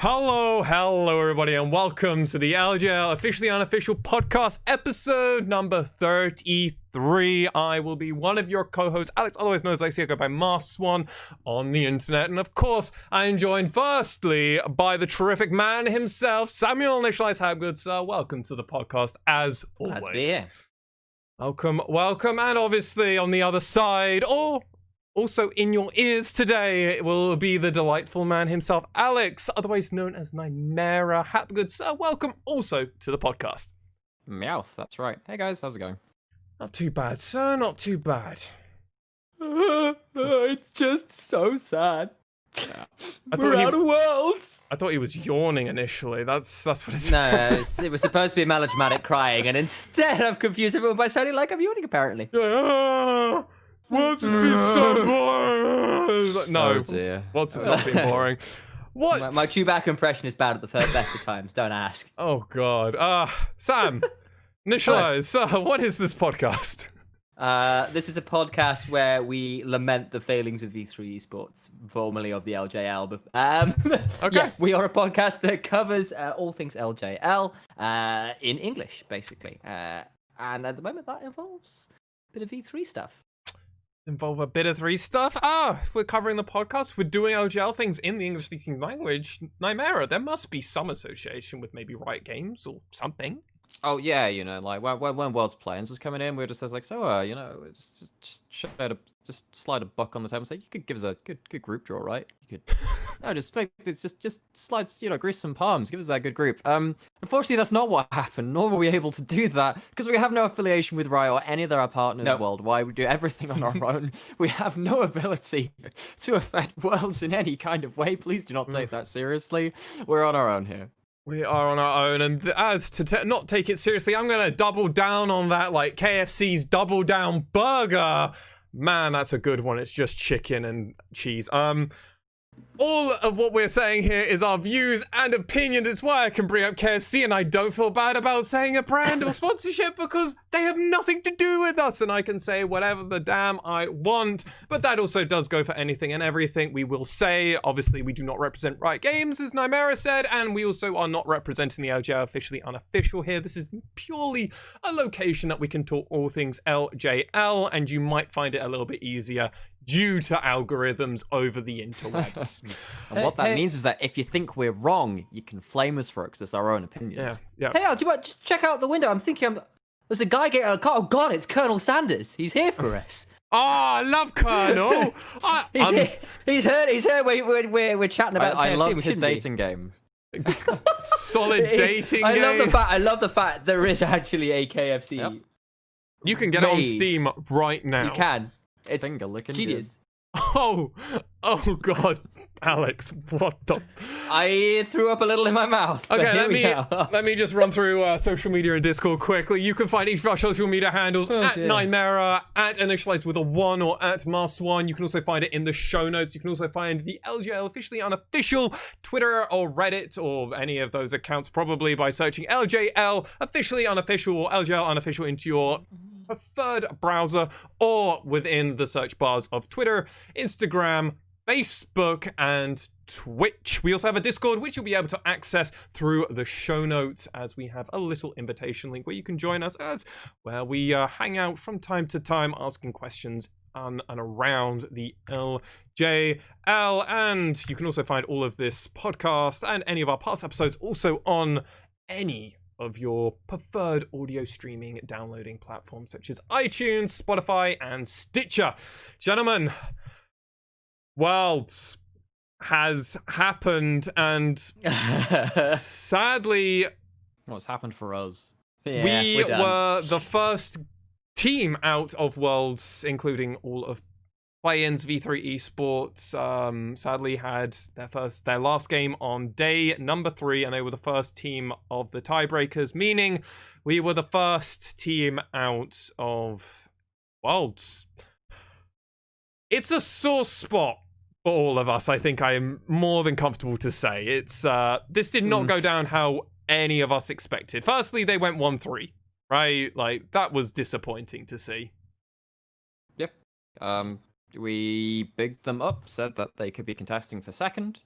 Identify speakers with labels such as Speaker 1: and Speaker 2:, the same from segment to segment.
Speaker 1: Hello everybody, and welcome to the LJL Officially Unofficial podcast episode number 33. I will be one of your co-hosts, Alex, otherwise known as Lexi. I go by Mars Swan on the internet, and of course, I am joined firstly by the terrific man himself, Samuel Initialize Habgood. Sir, welcome to the podcast as always.
Speaker 2: Glad to be here.
Speaker 1: Welcome, and obviously on the other side, or also in your ears today, it will be the delightful man himself, Alex, otherwise known as Nymera Hapgood. Sir, welcome also to the podcast.
Speaker 2: Meowth, that's right. Hey guys, how's it going?
Speaker 1: Not too bad, sir, not too bad.
Speaker 2: It's just so sad.
Speaker 1: Yeah.
Speaker 2: We're out of worlds.
Speaker 1: I thought he was yawning initially. That's what it's.
Speaker 2: No, it was supposed to be melodramatic crying, and instead I've confused everyone by sounding like I'm yawning, apparently.
Speaker 1: What's been so boring? No,
Speaker 2: oh dear.
Speaker 1: What's has not been boring? What?
Speaker 2: My Chewbacca impression is bad at the best of times. Don't ask.
Speaker 1: Oh God. Sam, initialize. What is this podcast?
Speaker 2: This is a podcast where we lament the failings of V3 Esports, formerly of the LJL.
Speaker 1: Okay.
Speaker 2: Yeah, we are a podcast that covers all things LJL in English, basically. And at the moment, that involves a bit of V3 stuff.
Speaker 1: Involve a bit of 3 stuff. We're covering the podcast. We're doing LGL things in the English-speaking language. Nymera, there must be some association with maybe Riot Games or something.
Speaker 2: Oh yeah, you know, like when World's Plans was coming in, we were just like, you know, just slide a buck on the table and say, you could give us a good group draw, right? You could, no, just slides, you know, grease some palms, give us that good group. Unfortunately, that's not what happened. Nor were we able to do that because we have no affiliation with Riot or any of our partners worldwide. We do everything on our own. We have no ability to affect Worlds in any kind of way. Please do not take that seriously. We're on our own here.
Speaker 1: We are on our own, and as to not take it seriously, I'm going to double down on that, like KFC's Double Down Burger. Man, that's a good one. It's just chicken and cheese. All of what we're saying here is our views and opinions. It's why I can bring up KFC, and I don't feel bad about saying a brand or sponsorship because they have nothing to do with us, and I can say whatever the damn I want. But that also does go for anything and everything we will say. Obviously, we do not represent Riot Games, as Nymera said, and we also are not representing the LJL Officially Unofficial here. This is purely a location that we can talk all things LJL, and you might find it a little bit easier due to algorithms over the interwebs.
Speaker 2: And what that means is that if you think we're wrong, you can flame us for it because it's our own opinions.
Speaker 1: Yeah.
Speaker 2: Hey, Al, do you want to check out the window? I'm thinking there's a guy getting a car. Oh God, it's Colonel Sanders. He's here for us.
Speaker 1: Oh, I love Colonel.
Speaker 2: He's heard we're chatting about.
Speaker 3: I loved his dating game.
Speaker 1: Solid dating game.
Speaker 2: I love the fact there is actually a KFC.
Speaker 3: Yep.
Speaker 1: You can get it on Steam right now.
Speaker 2: You can. It's
Speaker 3: finger licking
Speaker 2: genius.
Speaker 1: Oh God, Alex, what the?
Speaker 2: I threw up a little in my mouth.
Speaker 1: Okay, let me just run through social media and Discord quickly. You can find each of our social media handles at Nymera, at Initialize with a 1, or at Mars1. You can also find it in the show notes. You can also find the LJL Officially Unofficial Twitter or Reddit or any of those accounts probably by searching LJL Officially Unofficial or LJL Unofficial into your preferred browser or within the search bars of Twitter, Instagram, Facebook, and Twitch. We also have a Discord, which you'll be able to access through the show notes, as we have a little invitation link where you can join us, as where we hang out from time to time, asking questions on and around the LJL. And you can also find all of this podcast and any of our past episodes also on any of your preferred audio streaming downloading platforms such as iTunes, Spotify, and Stitcher. Gentlemen, Worlds has happened, and sadly,
Speaker 3: what's happened for us?
Speaker 1: We were the first team out of Worlds, including all of play-ins. V3 Esports sadly had their last game on day number 3, and they were the first team of the tiebreakers, meaning we were the first team out of Worlds. It's a sore spot for all of us, I think I am more than comfortable to say. It's this did not go down how any of us expected. Firstly, they went 1-3, right? Like, that was disappointing to see.
Speaker 3: Yep. We bigged them up, said that they could be contesting for second.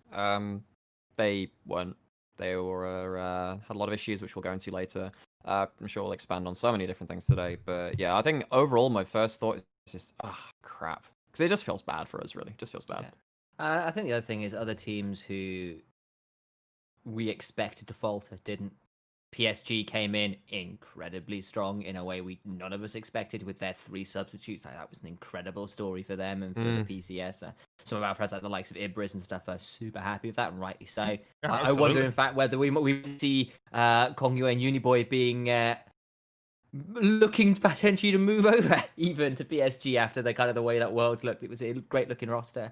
Speaker 2: they weren't. They were had a lot of issues, which we'll go into later. I'm sure we'll expand on so many different things today. But yeah, I think overall my first thought is just, crap. Because it just feels bad for us, really. It just feels bad.
Speaker 4: Yeah. I think the other thing is other teams who we expected to falter didn't. PSG came in incredibly strong in a way none of us expected with their 3 substitutes. That was an incredible story for them and for the PCS. Some of our friends, like the likes of Ibris and stuff, are super happy with that, and rightly so.
Speaker 1: Yeah,
Speaker 4: I wonder, in fact, whether we see Kongyue and Uniboy being looking potentially to move over even to PSG after the way that Worlds looked. It was a great looking roster.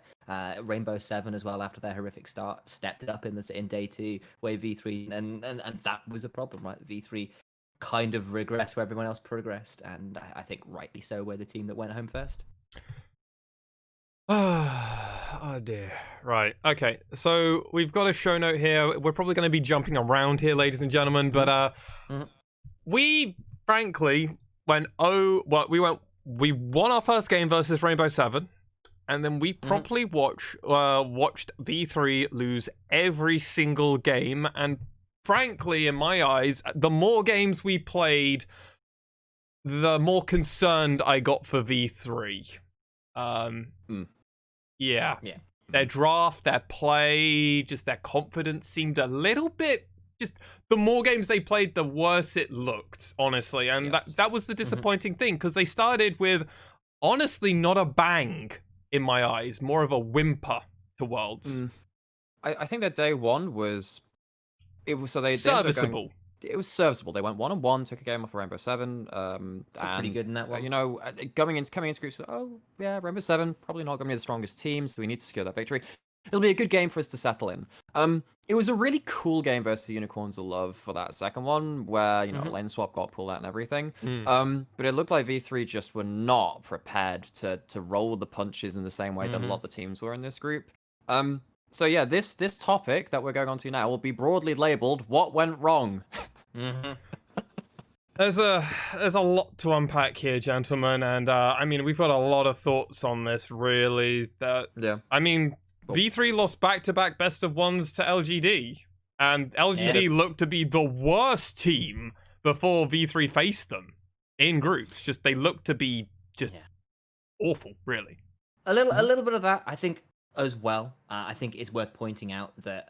Speaker 4: Rainbow 7 as well, after their horrific start, stepped it up in day 2, where V3 and that was a problem, right? V3 kind of regressed where everyone else progressed, and I think rightly so, we're the team that went home first.
Speaker 1: Oh dear. Right. Okay. So we've got a show note here. We're probably going to be jumping around here, ladies and gentlemen, but we frankly went we won our first game versus Rainbow 7, and then we properly watched V3 lose every single game, and frankly, in my eyes, the more games we played, the more concerned I got for V3. Yeah. Their draft, their play, just their confidence seemed a little bit. Just the more games they played, the worse it looked, honestly, and that was the disappointing thing, because they started with, honestly, not a bang in my eyes, more of a whimper to Worlds.
Speaker 2: I think that day 1 was
Speaker 1: serviceable.
Speaker 2: It was serviceable. They went 1-1, took a game off of Rainbow 7. And
Speaker 4: pretty good in that one.
Speaker 2: You know, coming into groups, Rainbow 7 probably not going to be the strongest team, so we need to secure that victory. It'll be a good game for us to settle in. It was a really cool game versus the Unicorns of Love for that second one, where, you know, lane swap got pulled out and everything. But it looked like V3 just were not prepared to roll the punches in the same way that a lot of the teams were in this group. So yeah, this topic that we're going on to now will be broadly labeled "What Went Wrong."
Speaker 1: There's a lot to unpack here, gentlemen, and I mean, we've got a lot of thoughts on this, really. I mean, V3 lost back-to-back best of ones to LGD, and LGD looked to be the worst team before V3 faced them in groups. Just they looked to be awful, really.
Speaker 4: A little bit of that, I think, as well. I think it's worth pointing out that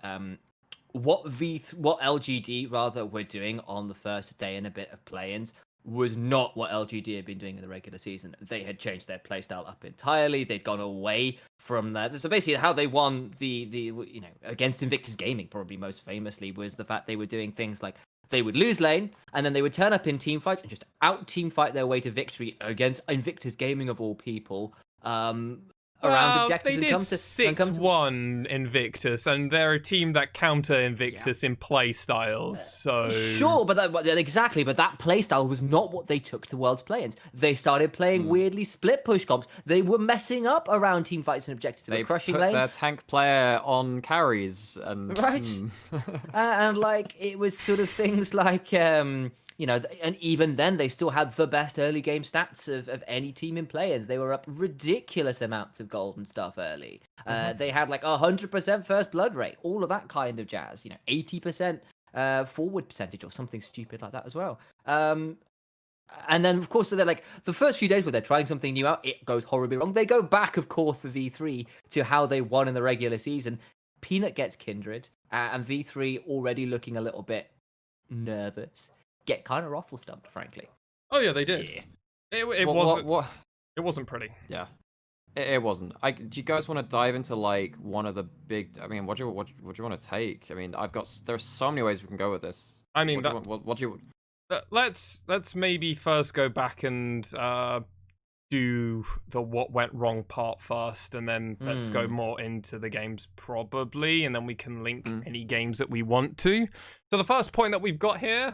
Speaker 4: what LGD rather were doing on the first day and a bit of play-ins was not what LGD had been doing in the regular season. They had changed their playstyle up entirely. They'd gone away from that. So basically, how they won the against Invictus Gaming, probably most famously, was the fact they were doing things like they would lose lane, and then they would turn up in team fights and just out-team fight their way to victory against Invictus Gaming of all people. Around objectives.
Speaker 1: They did 6-1 Invictus, and they're a team that counter Invictus in play styles. So
Speaker 4: sure, but that play style was not what they took to World's play-ins. They started playing weirdly split push comps. They were messing up around team fights and objectives.
Speaker 2: They
Speaker 4: crushing
Speaker 2: put
Speaker 4: lane.
Speaker 2: their tank player on carries and
Speaker 4: and like it was sort of things like and even then they still had the best early game stats of any team in players. They were up ridiculous amounts of gold and stuff early. They had like 100% first blood rate, all of that kind of jazz. 80% forward percentage or something stupid like that as well. And then of course, so they're like the first few days where they're trying something new out, it goes horribly wrong. They go back, of course, for V3 to how they won in the regular season. Peanut gets Kindred, and V3 already looking a little bit nervous. Get kind of raffle stumped, frankly.
Speaker 1: Oh yeah, they did. It wasn't pretty.
Speaker 2: Yeah, it wasn't. Do you guys want to dive into like one of the big? I mean, what do you want to take? I mean, there's so many ways we can go with this.
Speaker 1: I mean,
Speaker 2: what do you?
Speaker 1: Let's maybe first go back and do the what went wrong part first, and then let's go more into the games probably, and then we can link any games that we want to. So the first point that we've got here,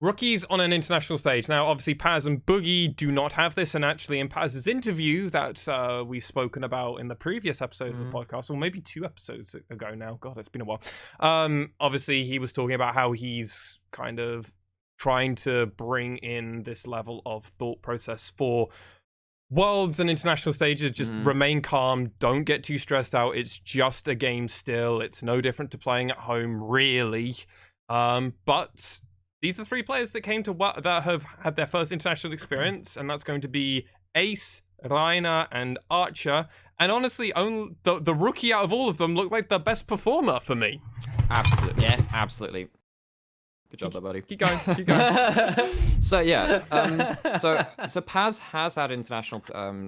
Speaker 1: rookies on an international stage. Now, obviously, Paz and Boogie do not have this, and actually in Paz's interview that we've spoken about in the previous episode of the podcast, or maybe 2 episodes ago now, God, it's been a while. Obviously, he was talking about how he's kind of trying to bring in this level of thought process for Worlds and international stages just remain calm. Don't get too stressed out. It's just a game still. It's no different to playing at home, really. But these are 3 players that came to that have had their first international experience, and that's going to be Ace, Reiner, and Archer. And honestly, the rookie out of all of them looked like the best performer for me.
Speaker 2: Absolutely. Yeah, absolutely. Good job there, buddy.
Speaker 1: Keep going. Keep going.
Speaker 2: So yeah, so Paz has had international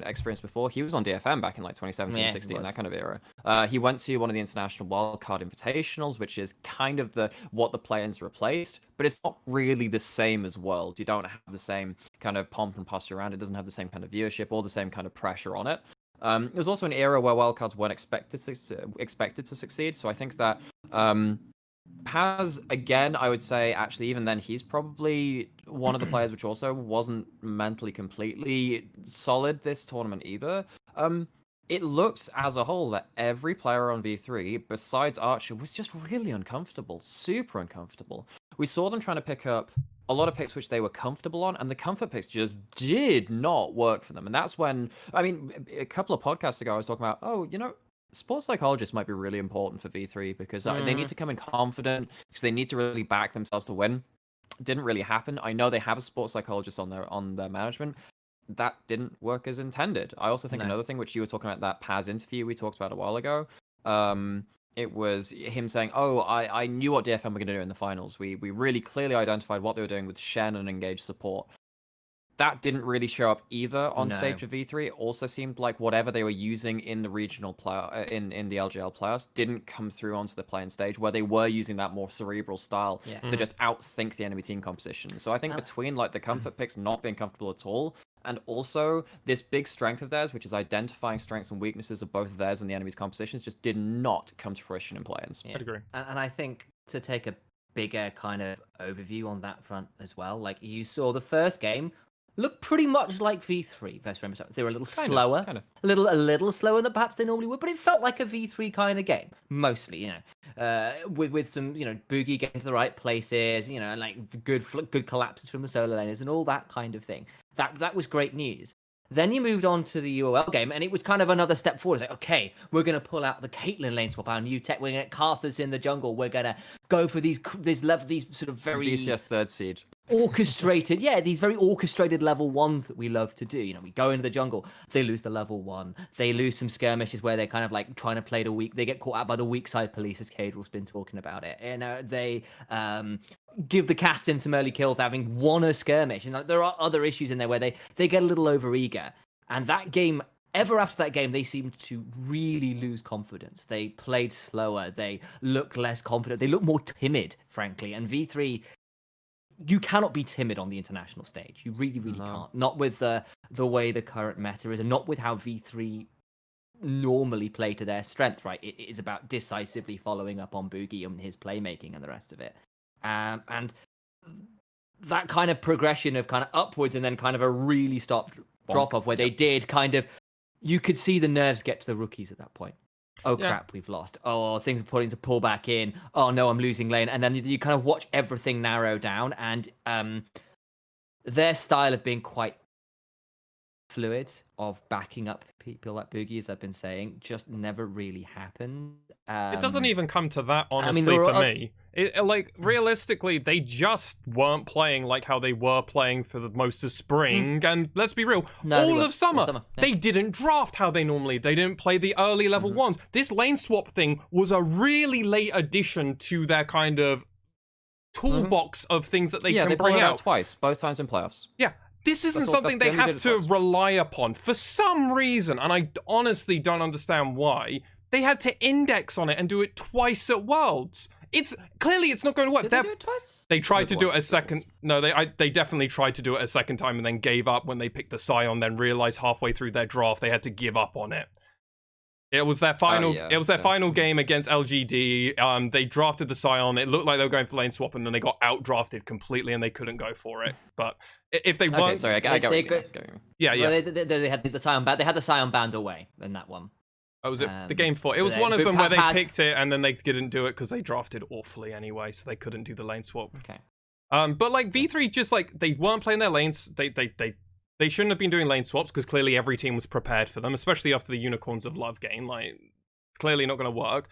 Speaker 2: experience before. He was on DFM back in like 2017, 16, that kind of era. He went to one of the international wildcard invitationals, which is kind of what the play-ins replaced, but it's not really the same as Worlds. You don't have the same kind of pomp and posture around it. It doesn't have the same kind of viewership or the same kind of pressure on it. It was also an era where wildcards weren't expected to succeed. So I think that Paz, again, I would say, actually, even then, he's probably one of the players which also wasn't mentally completely solid this tournament either. It looks, as a whole, that every player on V3, besides Archer, was just really uncomfortable, super uncomfortable. We saw them trying to pick up a lot of picks which they were comfortable on, and the comfort picks just did not work for them. And that's when, I mean, a couple of podcasts ago, I was talking about, oh, you know, sports psychologists might be really important for V3 because they need to come in confident because they need to really back themselves to win. It didn't really happen. I know they have a sports psychologist on their management. That didn't work as intended. I also think another thing which you were talking about, that Paz interview we talked about a while ago, it was him saying, oh, I knew what DFM were going to do in the finals. We really clearly identified what they were doing with Shen and engaged support. That didn't really show up either on stage of V3. It also seemed like whatever they were using in the regional play in the LJL playoffs didn't come through onto the playing stage, where they were using that more cerebral style to just outthink the enemy team composition. So I think between like the comfort picks not being comfortable at all, and also this big strength of theirs, which is identifying strengths and weaknesses of both theirs and the enemy's compositions, just did not come to fruition in play-ins.
Speaker 4: Yeah.
Speaker 1: I'd agree.
Speaker 4: And I think to take a bigger kind of overview on that front as well, like you saw the first game looked pretty much like V3 versus Rainbow. They were a little slower, a little slower than perhaps they normally would, but it felt like a V3 kind of game mostly. You know, with some Boogie getting to the right places, and like good collapses from the solo laners and all that kind of thing. That was great news. Then you moved on to the UOL game, and it was kind of another step forward. It's like, okay, we're going to pull out the Caitlyn lane swap, our new tech. We're going to get Karthus in the jungle. We're going to go for these sort of very
Speaker 2: VCS third seed.
Speaker 4: Orchestrated, these very orchestrated level 1s that we love to do. We go into the jungle, they lose the level 1, they lose some skirmishes where they're kind of like trying to play the weak, they get caught out by the weak side police, as Caedrel's been talking about it. They give the cast in some early kills, having won a skirmish, and there are other issues in there where they get a little over eager. And that game, ever after that game, they seemed to really lose confidence. They played slower, they looked less confident, they looked more timid, frankly. And V3, you cannot be timid on the international stage. You really, really can't. Not with the way the current meta is, and not with how V3 normally play to their strength, right? It is about decisively following up on Boogie and his playmaking and the rest of it. And that kind of progression of kind of upwards and then kind of a really stopped drop-off where they did kind of... You could see the nerves get to the rookies at that point. Oh, crap, we've lost. Oh, things are putting to pull back in. Oh, no, I'm losing lane. And then you kind of watch everything narrow down. And their style of being quite fluid, of backing up people like Boogie, as I've been saying, just never really happened.
Speaker 1: It doesn't even come to that, honestly, for me. Realistically, they just weren't playing like how they were playing for the most of spring. And let's be real, all of summer, they didn't draft how they normally. They didn't play the early level 1s. This lane swap thing was a really late addition to their kind of toolbox of things that they can
Speaker 2: they
Speaker 1: bring
Speaker 2: brought it
Speaker 1: out
Speaker 2: twice, both times in playoffs.
Speaker 1: Yeah. This isn't something they have to rely upon for some reason, and I honestly don't understand why. They had to index on it and do it twice at Worlds. Clearly it's not going to work.
Speaker 4: Did they do it twice?
Speaker 1: They tried to do it a second. No, they definitely tried to do it a second time and then gave up when they picked the Scion. Then realized halfway through their draft they had to give up on it. It was their final. It was their final game against LGD. They drafted the Scion. It looked like they were going for lane swap, and then they got outdrafted completely, and they couldn't go for it. But if they weren't,
Speaker 2: okay, sorry, I get what you're going.
Speaker 1: Yeah.
Speaker 4: Well, they had the Scion band. They had the Scion band away in that one.
Speaker 1: Oh, was it the game 4? It was one of them where they picked it, and then they didn't do it because they drafted awfully anyway, so they couldn't do the lane swap.
Speaker 4: Okay.
Speaker 1: But like V3, just like they weren't playing their lanes. They they shouldn't have been doing lane swaps because clearly every team was prepared for them, especially after the Unicorns of Love game. Like, it's clearly not going to work.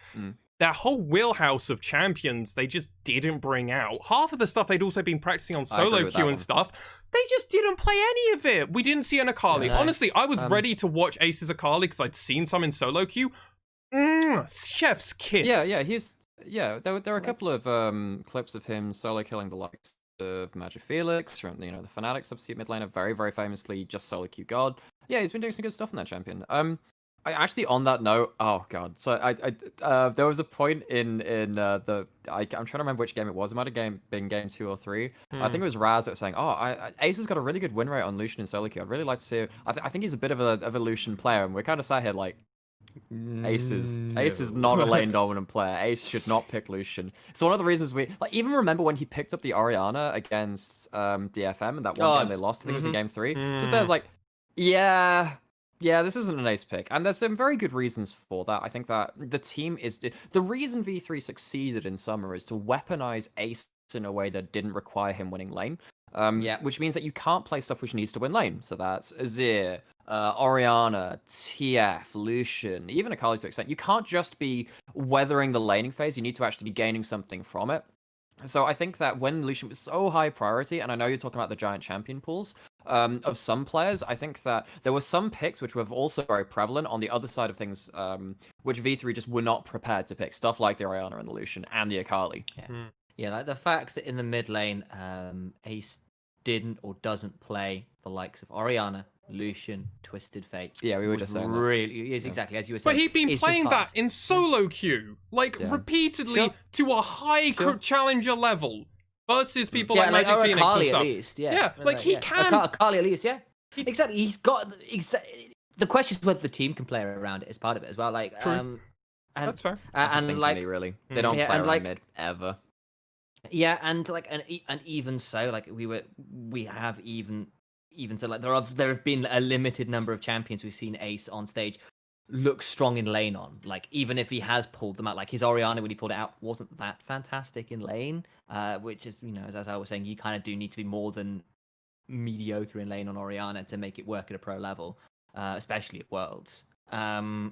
Speaker 1: That whole wheelhouse of champions, they just didn't bring out. Half of the stuff they'd also been practicing on solo queue and stuff, they just didn't play any of it. We didn't see an Akali.
Speaker 4: No.
Speaker 1: Honestly, I was ready to watch Ace's Akali because I'd seen some in solo queue. Chef's kiss.
Speaker 2: There are a couple of clips of him solo killing the likes of Magic Felix from the Fnatic substitute mid laner, very, very famously just solo queue God. Yeah, he's been doing some good stuff in that champion. I actually, on that note, oh god, so I there was a point in I'm trying to remember which game it was. It might have been game 2 or 3. I think it was Raz that was saying, Ace has got a really good win rate on Lucian in solo queue. I'd really like to see. I think he's a bit of a Lucian player, and we're kind of sat here like, Ace is not a lane dominant player. Ace should not pick Lucian. It's one of the reasons we even remember when he picked up the Orianna against DFM and that one game they lost. I think it was in game 3. Just there's like, yeah, this isn't an Ace pick, and there's some very good reasons for that. I think that the team is the reason V3 succeeded in summer is to weaponize Ace in a way that didn't require him winning lane. Which means that you can't play stuff which needs to win lane. So that's Azir, Orianna, TF, Lucian, even Akali to an extent. You can't just be weathering the laning phase. You need to actually be gaining something from it. So I think that when Lucian was so high priority, and I know you're talking about the giant champion pools of some players, I think that there were some picks which were also very prevalent on the other side of things, which V3 just were not prepared to pick. Stuff like the Orianna and the Lucian and the Akali.
Speaker 4: Yeah, like the fact that in the mid lane, Ace didn't or doesn't play the likes of Orianna, Lucian, Twisted Fate.
Speaker 2: Yeah, we were just saying
Speaker 4: really exactly as you were saying.
Speaker 1: But he'd been playing that in solo queue, like repeatedly to a high challenger level versus people like Magic Phoenix
Speaker 4: Akali
Speaker 1: and stuff.
Speaker 4: At least,
Speaker 1: like he can.
Speaker 4: Akali at least, exactly. He's got the question is whether the team can play around it as part of it as well. Like,
Speaker 1: True. That's fair.
Speaker 4: And like,
Speaker 2: really, they don't play around mid ever.
Speaker 4: Yeah, and like, and even so, like we have even so, like there have been a limited number of champions we've seen Ace on stage look strong in lane on. Like, even if he has pulled them out, like his Orianna when he pulled it out wasn't that fantastic in lane. Which is, as I was saying, you kind of do need to be more than mediocre in lane on Orianna to make it work at a pro level, especially at Worlds.
Speaker 1: But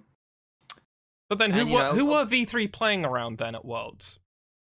Speaker 1: then who were V3 playing around then at Worlds?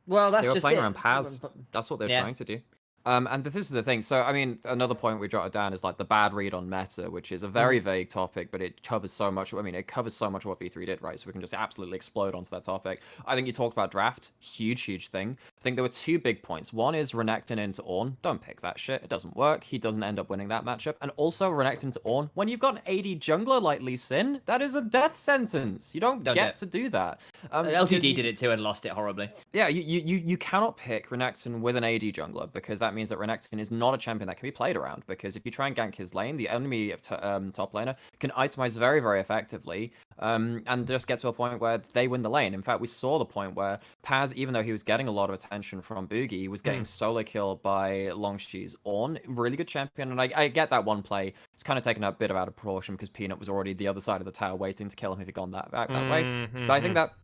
Speaker 4: Well, that's
Speaker 2: they were
Speaker 4: just
Speaker 2: playing
Speaker 4: it.
Speaker 2: around Paz. That's what they're trying to do. And this is the thing. So, I mean, another point we jotted down is like the bad read on meta, which is a very vague topic, but it covers so much. I mean, it covers so much of what V3 did, right? So we can just absolutely explode onto that topic. I think you talked about draft. Huge thing. I think there were 2 big points. One is Renekton into Ornn. Don't pick that shit. It doesn't work. He doesn't end up winning that matchup. And also Renekton into Ornn. When you've got an AD jungler like Lee Sin, that is a death sentence. You don't get to do that.
Speaker 4: LTD did it too and lost it horribly.
Speaker 2: Yeah, you cannot pick Renekton with an AD jungler, because that means that Renekton is not a champion that can be played around, because if you try and gank his lane, the enemy top laner can itemize very, very effectively, and just get to a point where they win the lane. In fact, we saw the point where Paz, even though he was getting a lot of attention from Boogie, he was getting solo killed by Longcheese Ornn. Really good champion, and I get that one play. It's kind of taken a bit out of proportion because Peanut was already the other side of the tower waiting to kill him if he'd gone that way. But I think that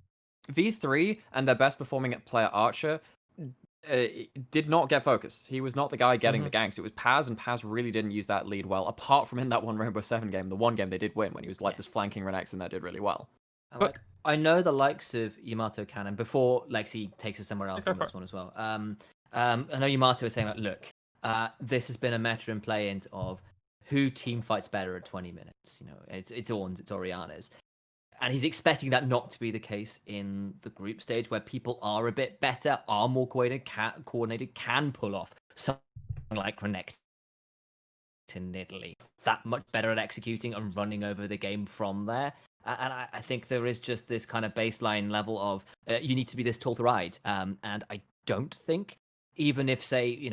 Speaker 2: V3 and their best performing player Archer did not get focused. He was not the guy getting the ganks. It was Paz, and Paz really didn't use that lead well, apart from in that one Rainbow 7 game, the one game they did win when he was like this flanking Renekton that did really well.
Speaker 4: Like, I know the likes of Yamato Cannon, before Lexi takes us somewhere else on this one as well. I know Yamato is saying, like, look, this has been a meta in play-ins of who team fights better at 20 minutes. It's Ornn's, it's Orianna's. And he's expecting that not to be the case in the group stage, where people are a bit better, are more coordinated, can pull off something like Renekton in Italy. That much better at executing and running over the game from there. And I think there is just this kind of baseline level of you need to be this tall to ride. And I don't think, even if, say,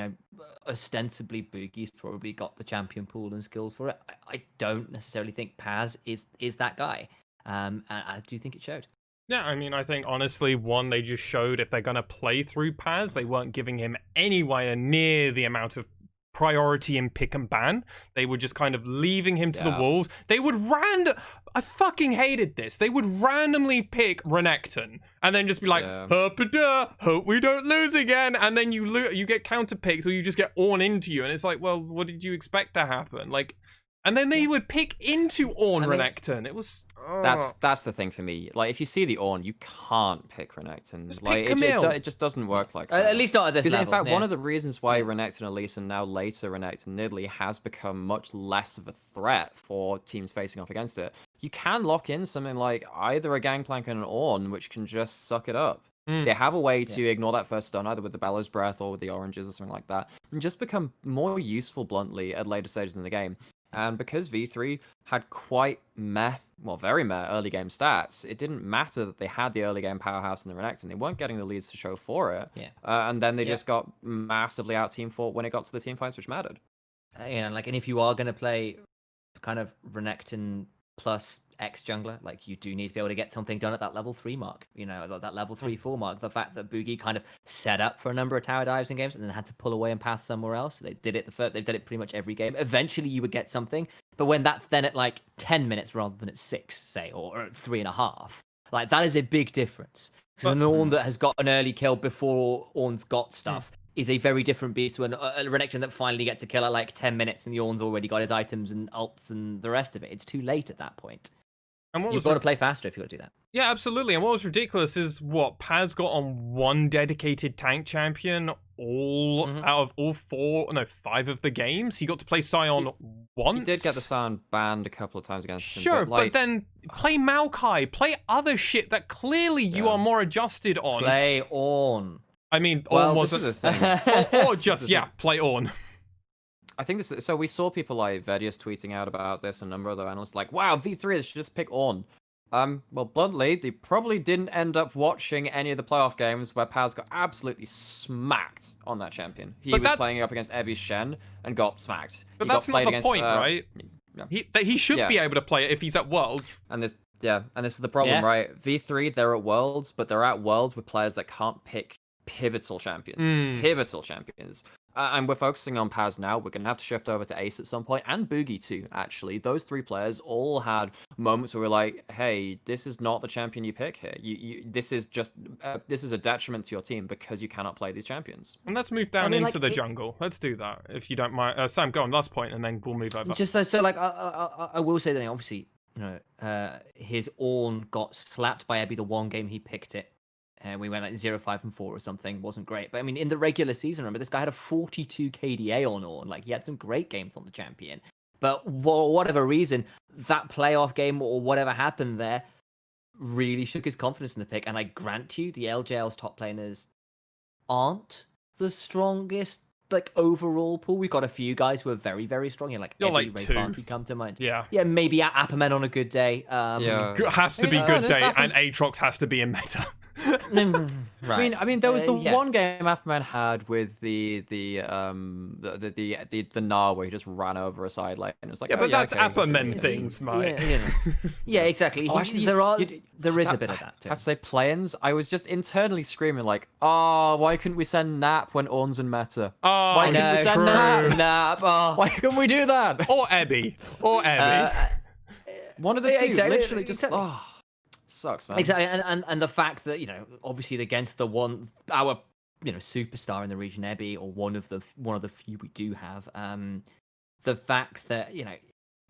Speaker 4: ostensibly Boogie's probably got the champion pool and skills for it, I don't necessarily think Paz is that guy. And I do think it showed.
Speaker 1: Yeah, I mean, I think, honestly, one, they just showed if they're going to play through Paz, they weren't giving him anywhere near the amount of priority in pick and ban. They were just kind of leaving him to the wolves. They would I fucking hated this. They would randomly pick Renekton and then just be like, hope we don't lose again. And then you get counter picked or you just get Ornn into you. And it's like, well, what did you expect to happen? Like, and then they would pick into Ornn Renekton. It was...
Speaker 2: That's the thing for me. Like, if you see the Ornn, you can't pick Renekton.
Speaker 1: Just
Speaker 2: like,
Speaker 1: pick
Speaker 2: it just doesn't work like that.
Speaker 4: At least not at this level.
Speaker 2: Because, in fact, one of the reasons why Renekton Elise and now later Renekton Nidalee has become much less of a threat for teams facing off against it, you can lock in something like either a Gangplank and an Ornn, which can just suck it up. They have a way to ignore that first stun, either with the Bellows Breath or with the Oranges or something like that, and just become more useful bluntly at later stages in the game. And because V3 had quite very meh early game stats, it didn't matter that they had the early game powerhouse in the Renekton. They weren't getting the leads to show for it. And then they just got massively out team fought when it got to the team fights, which mattered.
Speaker 4: And if you are going to play kind of Renekton plus X jungler, like, you do need to be able to get something done at that level 3 mark, that level 3-4 mark. The fact that Boogie kind of set up for a number of tower dives in games and then had to pull away and pass somewhere else. They did it they've done it pretty much every game. Eventually you would get something, but when that's then at like 10 minutes rather than at 6, say, or at 3.5, like, that is a big difference. Because an Ornn that has got an early kill before Ornn's got stuff is a very different beast to a Renekton that finally gets a kill at like 10 minutes and the Ornn's already got his items and ults and the rest of it. It's too late at that point. And you've got to play faster if you're going to do that.
Speaker 1: Yeah, absolutely. And what was ridiculous is Paz got on one dedicated tank champion out of 5 of the games. He got to play Sion once.
Speaker 2: He did get the Sion banned a couple of times against him.
Speaker 1: Sure, but then play Maokai, play other shit that clearly you are more adjusted on.
Speaker 4: Play Ornn.
Speaker 1: I mean, Ornn wasn't
Speaker 2: the thing.
Speaker 1: or just play Ornn.
Speaker 2: I think this. So we saw people like Vedius tweeting out about this, and a number of other analysts like, "Wow, V3, they should just pick Ornn." Well, bluntly, they probably didn't end up watching any of the playoff games where Paz got absolutely smacked on that champion. He was playing up against Ebi's Shen and got smacked.
Speaker 1: But that's not the point, right? He should be able to play it if he's at Worlds.
Speaker 2: And this is the problem, right? V3, they're at Worlds, but they're at Worlds with players that can't pick pivotal champions. Pivotal champions. And we're focusing on Paz now. We're going to have to shift over to Ace at some point, and Boogie too, actually. Those 3 players all had moments where we're like, hey, this is not the champion you pick here. This is just, this is a detriment to your team because you cannot play these champions.
Speaker 1: And let's move down into the jungle. Let's do that, if you don't mind. Sam, go on, last point, and then we'll move over.
Speaker 4: Just so I will say that, obviously, his Ornn got slapped by Ebi the one game he picked it. And we went like 0-5 and 4 or something. Wasn't great. But I mean, in the regular season, remember, this guy had a 42 KDA on Ornn. Like, he had some great games on the champion. But for whatever reason, that playoff game or whatever happened there really shook his confidence in the pick. And I grant you, the LJL's top laners aren't the strongest, like, overall pool. We've got a few guys who are very, very strong. You're like
Speaker 1: 2.
Speaker 4: Come to mind.
Speaker 1: Yeah,
Speaker 4: maybe Apperman on a good day.
Speaker 1: Has to be good day, and Aatrox has to be in meta.
Speaker 4: Right.
Speaker 2: I mean, there was the one game Apperman had with the Gnar where he just ran over a side lane. And it was like,
Speaker 1: but that's Apperman things, mate.
Speaker 4: Yeah, exactly.
Speaker 2: Actually,
Speaker 4: there is a bit of that too.
Speaker 2: I have to say, play-ins, I was just internally screaming like, why couldn't we send Nap when Ornn's in meta? Why couldn't we send Nap? Why couldn't we do that?
Speaker 1: Or Ebi.
Speaker 2: One of the two.
Speaker 4: Exactly.
Speaker 2: Literally just, sucks, man.
Speaker 4: Exactly, and the fact that, obviously against our superstar in the region, Ebi, or one of the few we do have, the fact that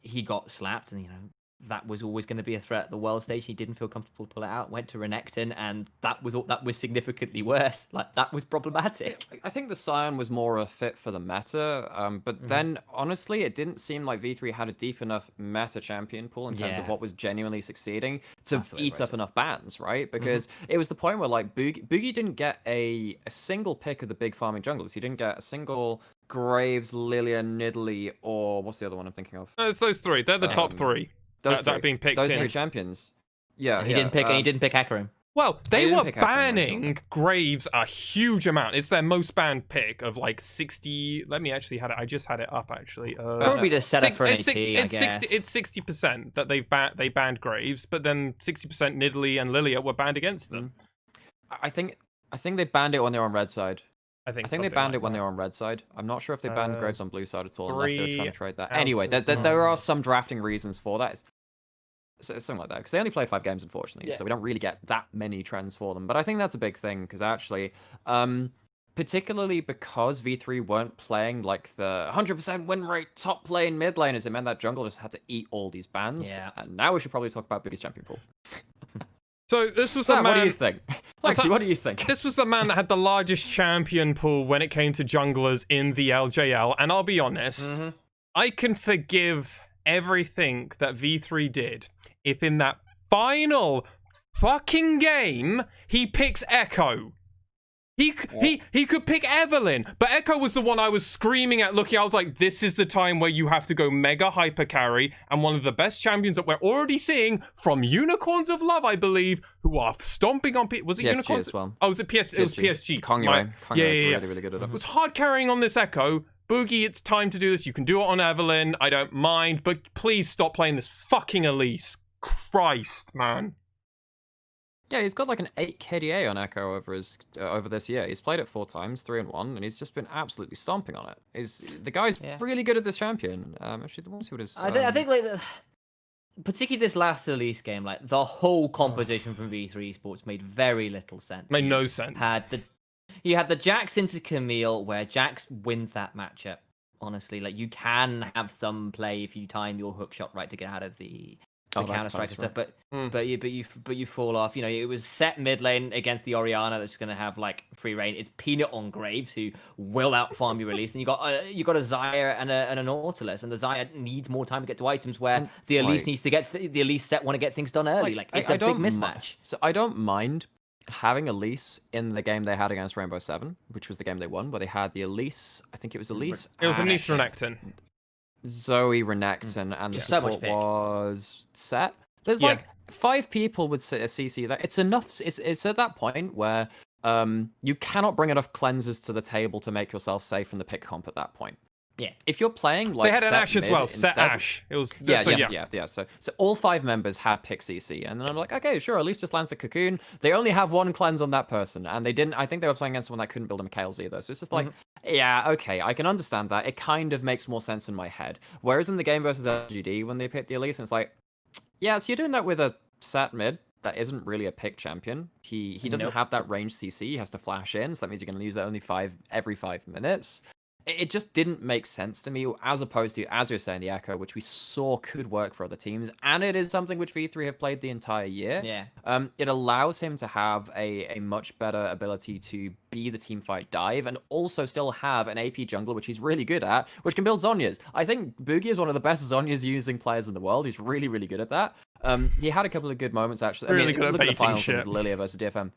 Speaker 4: he got slapped, and that was always going to be a threat at the world stage. He didn't feel comfortable to pull it out. Went to Renekton, and that was significantly worse. Like, that was problematic.
Speaker 2: I think the Sion was more a fit for the meta, but then honestly, it didn't seem like V3 had a deep enough meta champion pool in terms of what was genuinely succeeding to eat up enough bans, right? Because it was the point where like Boogie didn't get a single pick of the big farming junglers. He didn't get a single Graves, Lilia, Nidalee, or what's the other one I'm thinking of?
Speaker 1: It's those 3. They're the top 3. That being picked
Speaker 2: those
Speaker 1: in.
Speaker 2: 3 champions. Yeah,
Speaker 4: he didn't pick Hecarim.
Speaker 1: Well, they were banning Graves a huge amount. It's their most banned pick of like 60. Let me actually had it. I just had it up actually.
Speaker 4: Probably to set up for an AP, I guess.
Speaker 1: It's 60% that they banned Graves, but then 60% Nidalee and Lilia were banned against them.
Speaker 2: I think they banned it when they were on red side.
Speaker 1: I think
Speaker 2: they
Speaker 1: something
Speaker 2: banned
Speaker 1: like
Speaker 2: it when
Speaker 1: that.
Speaker 2: they were on red side. I'm not sure if they banned Graves on blue side at all, unless they were trying to
Speaker 1: 3
Speaker 2: trade that.
Speaker 1: out
Speaker 2: Anyway,
Speaker 1: of
Speaker 2: there are
Speaker 1: 9.
Speaker 2: some drafting reasons for that. So something like that, because they only played 5 games, unfortunately, so we don't really get that many trends for them. But I think that's a big thing, because actually, particularly because V3 weren't playing like the 100% win rate top lane, mid laners, it meant that jungle just had to eat all these bans.
Speaker 4: Yeah.
Speaker 2: And now we should probably talk about biggest champion pool.
Speaker 1: So this was the
Speaker 2: Sam,
Speaker 1: man.
Speaker 2: what do you think? Lexi, what do you think?
Speaker 1: This was the man that had the largest champion pool when it came to junglers in the LJL, and I'll be honest, I can forgive everything that V3 did if in that final fucking game he picks Echo. He could pick Evelyn, but Echo was the one I was screaming at. Looking, I was like, this is the time where you have to go mega hyper carry, and one of the best champions that we're already seeing from Unicorns of Love, I believe, who are stomping on. Was it
Speaker 2: PSG
Speaker 1: Unicorns
Speaker 2: as well?
Speaker 1: Oh, was it PS? It was PSG.
Speaker 2: Kongyue.
Speaker 1: Yeah,
Speaker 2: really, really good at it.
Speaker 1: It was hard carrying on this Echo. Boogie, it's time to do this. You can do it on Evelyn. I don't mind, but please stop playing this fucking Elise. Christ, man.
Speaker 2: Yeah, he's got like an 8 KDA on Echo over this year. He's played it 4 times, 3-1, and he's just been absolutely stomping on it. The guy's really good at this champion. Actually, the ones who would
Speaker 4: I think like particularly this last Elise game, like the whole composition from V3 Esports made very little sense.
Speaker 1: Made no sense.
Speaker 4: You had the Jax into Camille, where Jax wins that matchup. Honestly, like you can have some play if you time your hook shot right to get out of the counter strike and stuff, but you fall off. You know, it was set mid lane against the Orianna that's going to have like free reign. It's Peanut on Graves, who will out farm your release, and you got a Xayah and a Nautilus, and the Xayah needs more time to get to items where the Elise needs to get the Elise set want to get things done early. Like it's a big mismatch.
Speaker 2: So I don't mind having Elise in the game they had against Rainbow 7, which was the game they won, where they had the Elise. I think it was Elise.
Speaker 1: It was Elise Renekton.
Speaker 2: Zoe, Renekton, and the support was set. There's like 5 people with a CC there. It's enough. It's at that point where you cannot bring enough cleansers to the table to make yourself safe from the pick comp at that point.
Speaker 4: Yeah.
Speaker 2: If you're playing like
Speaker 1: they had an Ashe as well.
Speaker 2: Instead,
Speaker 1: Set Ashe. It was
Speaker 2: So all 5 members had pick CC, and then I'm like, okay, sure. At least just lands the cocoon. They only have 1 cleanse on that person, and they didn't. I think they were playing against someone that couldn't build a Mikhail's either. So it's just like, yeah, okay, I can understand that. It kind of makes more sense in my head. Whereas in the game versus LGD, when they picked the Elise, and it's like, yeah, so you're doing that with a sat mid that isn't really a pick champion. He doesn't have that range CC. He has to flash in, so that means you're going to use that only every 5 minutes. It just didn't make sense to me, as opposed to, as you're saying, the Echo, which we saw could work for other teams, and it is something which V3 have played the entire year.
Speaker 4: Yeah.
Speaker 2: It allows him to have a much better ability to be the teamfight dive, and also still have an AP jungler, which he's really good at, which can build Zhonya's. I think Boogie is one of the best Zhonya's using players in the world. He's really, really good at that. He had a couple of good moments, actually.
Speaker 1: Really good at
Speaker 2: look at the
Speaker 1: baiting
Speaker 2: finals
Speaker 1: shit.
Speaker 2: Lilia versus DFM.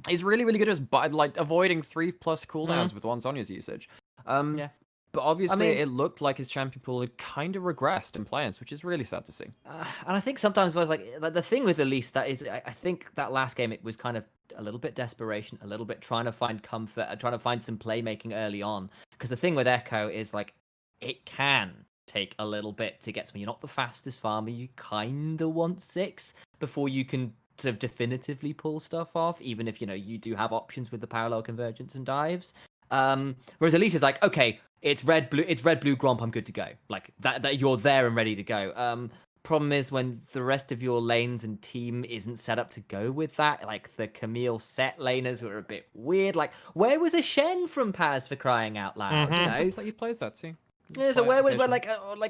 Speaker 2: He's really, really good at like avoiding 3+ cooldowns with one Zhonya's usage. But obviously, it looked like his champion pool had kind of regressed in players, which is really sad to see.
Speaker 4: And I think sometimes I was like the thing with Elise that is, I think that last game it was kind of a little bit desperation, a little bit trying to find comfort, trying to find some playmaking early on. Because the thing with Echo is like it can take a little bit to get to me. You're not the fastest farmer. You kind of want 6 before you can sort of definitively pull stuff off, even if you do have options with the parallel convergence and dives. Whereas Elise is like, okay, it's red blue Gromp, I'm good to go. Like that you're there and ready to go. Problem is when the rest of your lanes and team isn't set up to go with that. Like the Camille set laners were a bit weird. Like where was a Shen from Paz, for crying out loud?
Speaker 2: He plays that too.
Speaker 4: Yeah, so where was like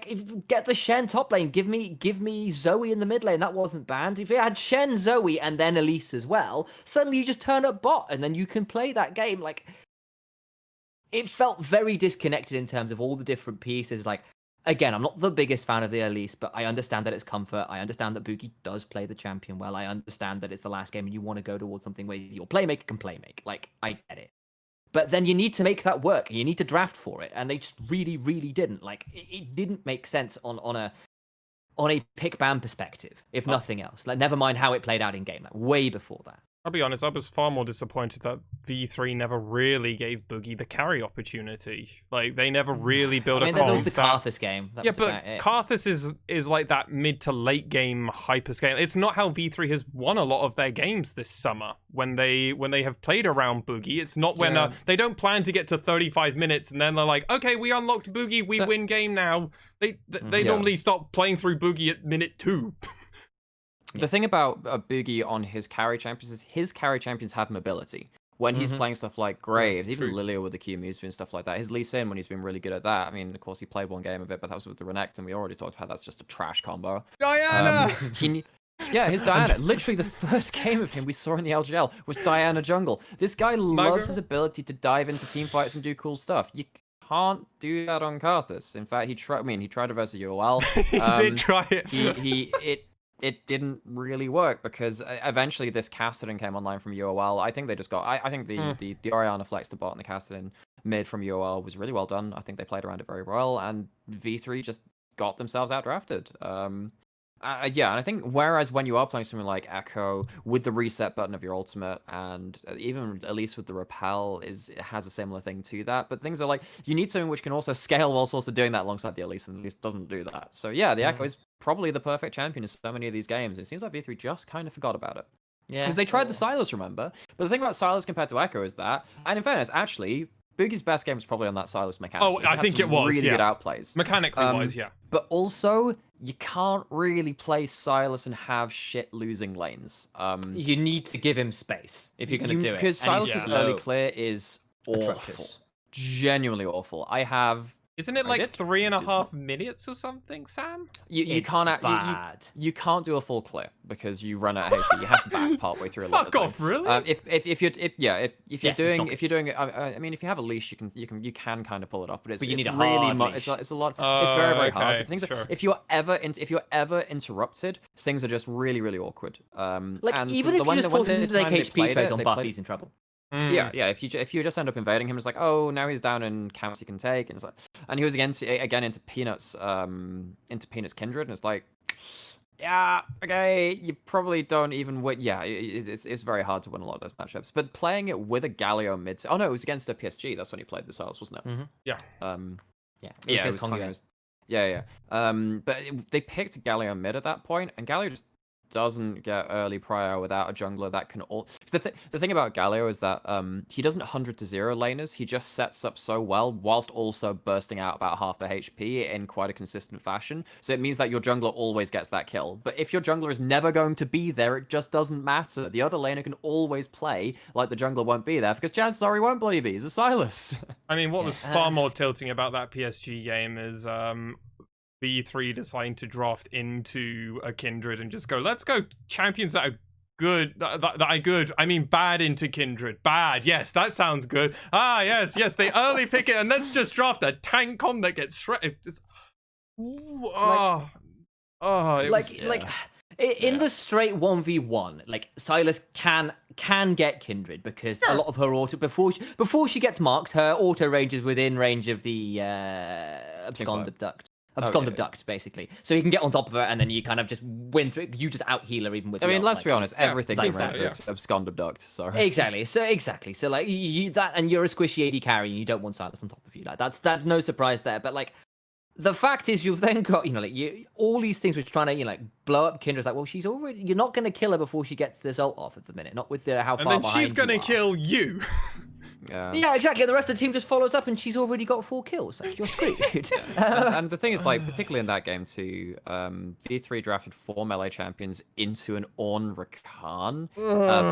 Speaker 4: if you get the Shen top lane, give me Zoe in the mid lane. That wasn't banned. If you had Shen, Zoe, and then Elise as well, suddenly you just turn up bot and then you can play that game. Like it felt very disconnected in terms of all the different pieces. Like again, I'm not the biggest fan of the Elise, but I understand that it's comfort. I understand that Boogie does play the champion well. I understand that it's the last game and you want to go towards something where your playmaker can playmake. Like I get it. But then you need to make that work. You need to draft for it, and they just really, really didn't. Like it didn't make sense on a pick ban perspective, if nothing else. Like never mind how it played out in game. Like way before that.
Speaker 1: I'll be honest, I was far more disappointed that V3 never really gave Boogie the carry opportunity. Like, they never really built
Speaker 4: I mean,
Speaker 1: a
Speaker 4: that was
Speaker 1: comp
Speaker 4: the
Speaker 1: that...
Speaker 4: Karthus game. That
Speaker 1: Yeah,
Speaker 4: was
Speaker 1: but
Speaker 4: about it.
Speaker 1: Karthus is like that mid to late game hyperscale. It's not how V3 has won a lot of their games this summer when they have played around Boogie. It's not when they don't plan to get to 35 minutes and then they're like, okay, we unlocked Boogie, we win game now. They normally start playing through Boogie at minute 2.
Speaker 2: The thing about Boogie on his carry champions is his carry champions have mobility. When he's playing stuff like Graves, even Lilia with the Q moves and stuff like that, his Lee Sin, when he's been really good at that, I mean, of course, he played one game of it, but that was with the Renekton, and we already talked about that's just a trash combo.
Speaker 1: Diana!
Speaker 2: Yeah, his Diana. Literally, the first game of him we saw in the LGL was Diana jungle. This guy loves his ability to dive into team fights and do cool stuff. You can't do that on Karthus. In fact, he tried. I mean, he tried to versus UOL.
Speaker 1: He did try it.
Speaker 2: It didn't really work because eventually this Cassidy came online from UOL. I think they just got. I think the Orianna flex to bot and the Cassidy mid from UOL was really well done. I think they played around it very well, and V3 just got themselves outdrafted. Yeah, and I think whereas when you are playing something like Echo with the reset button of your ultimate, and even at least with the repel, it has a similar thing to that. But things are like you need something which can also scale whilst also doing that alongside the Elise, and the Elise doesn't do that. So yeah, the Echo is probably the perfect champion in so many of these games. It seems like V3 just kind of forgot about it. Yeah, because they tried the Silas, remember? But the thing about Silas compared to Echo is that, and in fairness, actually, Boogie's best game was probably on that Silas mechanic.
Speaker 1: Oh, I think it was.
Speaker 2: Really good outplays.
Speaker 1: Mechanically wise, yeah.
Speaker 2: But also, you can't really play Silas and have shit losing lanes.
Speaker 4: You need to give him space if you're going to do it.
Speaker 2: Because Silas's early clear is awful. Genuinely awful. I have...
Speaker 1: Isn't it like 3.5 minutes or something, Sam?
Speaker 2: You can't you can't do a full clear because you run out of HP. You have to back partway through a lot of the time.
Speaker 1: Fuck off, really?
Speaker 2: If you're doing I mean, if you have a leash, you can kind of pull it off, but
Speaker 4: you need a
Speaker 2: really
Speaker 4: hard leash.
Speaker 2: it's a lot. It's very hard. But things
Speaker 1: sure.
Speaker 2: if you're ever interrupted, things are just really awkward.
Speaker 4: Like
Speaker 2: and
Speaker 4: even if you just force him to take HP trades on buff, he's in trouble.
Speaker 2: Yeah. If you just end up invading him, it's like, oh, now he's down in camps he can take, and it's like, and he was again into Peanuts Kindred, and it's like, yeah, okay, you probably don't even win. Yeah, it's very hard to win a lot of those matchups. But playing it with a Galio mid, oh no, it was against a PSG. That's when he played the Silas, wasn't it?
Speaker 1: Yeah.
Speaker 2: It was Yeah. But they picked Galio mid at that point, and Galio just doesn't get early prior without a jungler that can all. The thing about Galio is that he doesn't 100 to 0 laners. He just sets up so well whilst also bursting out about half the HP in quite a consistent fashion. So it means that your jungler always gets that kill. But if your jungler is never going to be there, it just doesn't matter. The other laner can always play like the jungler won't be there because chances are he won't bloody be. He's a Silas.
Speaker 1: I mean, what was far more tilting about that PSG game is V3 deciding to draft into a Kindred and just go, let's go champions that are good, that are good. I mean, bad into Kindred. Bad, yes, that sounds good. Yes, they early pick it, and let's just draft a tank comp that gets shredded.
Speaker 4: In the straight 1v1, like Silas can get Kindred because a lot of her auto before she gets marks, her auto range is within range of the abscond abduct. Abduct, basically. So you can get on top of her, and then you kind of just win through. You just out heal her even with.
Speaker 2: I mean, let's be honest. Everything's
Speaker 1: like
Speaker 2: abscond abduct. So
Speaker 4: exactly. So like you that, and you're a squishy AD carry, and you don't want Silas on top of you. Like that's no surprise there. But like, the fact is, you've then got all these things which are trying to like blow up Kindra's like, well, she's already. You're not going to kill her before she gets this ult off at the minute. Not with how far behind.
Speaker 1: And then she's going to kill you.
Speaker 4: Yeah, exactly. The rest of the team just follows up, and she's already got 4 kills. Like, you're screwed.
Speaker 2: and the thing is, like, particularly in that game too, V3 drafted 4 melee champions into an Ornn Rakan,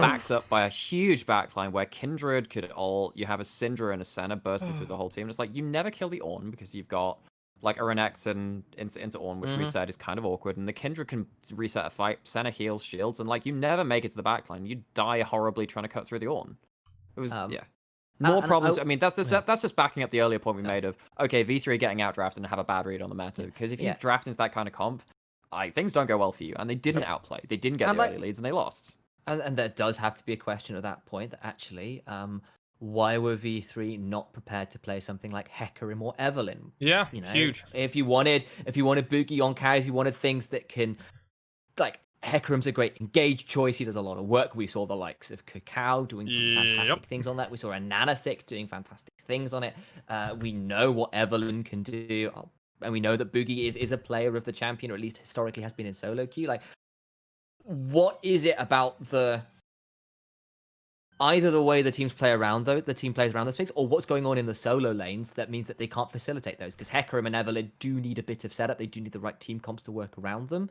Speaker 2: backed up by a huge backline where Kindred could you have a Syndra and a Senna bursting through the whole team. And it's like you never kill the Ornn because you've got like a Renekton into Ornn, which we said is kind of awkward, and the Kindred can reset a fight. Senna heals shields, and like you never make it to the backline. You die horribly trying to cut through the Ornn. It was more problems. I mean, that's just backing up the earlier point we made of, okay, V3 getting outdrafted and have a bad read on the meta. Because if you draft into that kind of comp, things don't go well for you. And they didn't outplay. They didn't get the early leads, and they lost.
Speaker 4: And there does have to be a question at that point that actually, why were V3 not prepared to play something like Hecarim or Evelynn?
Speaker 1: Yeah, huge.
Speaker 4: If you wanted Boogie on carries, you wanted things that can, like, Hecarim's a great engaged choice. He does a lot of work. We saw the likes of Kakao doing fantastic things on that. We saw a Nanasik doing fantastic things on it. We know what Evelyn can do. And we know that Boogie is a player of the champion, or at least historically has been in solo queue. Like, what is it about either the way the teams play around the team plays around those picks, or what's going on in the solo lanes that means that they can't facilitate those? Because Hecarim and Evelyn do need a bit of setup. They do need the right team comps to work around them.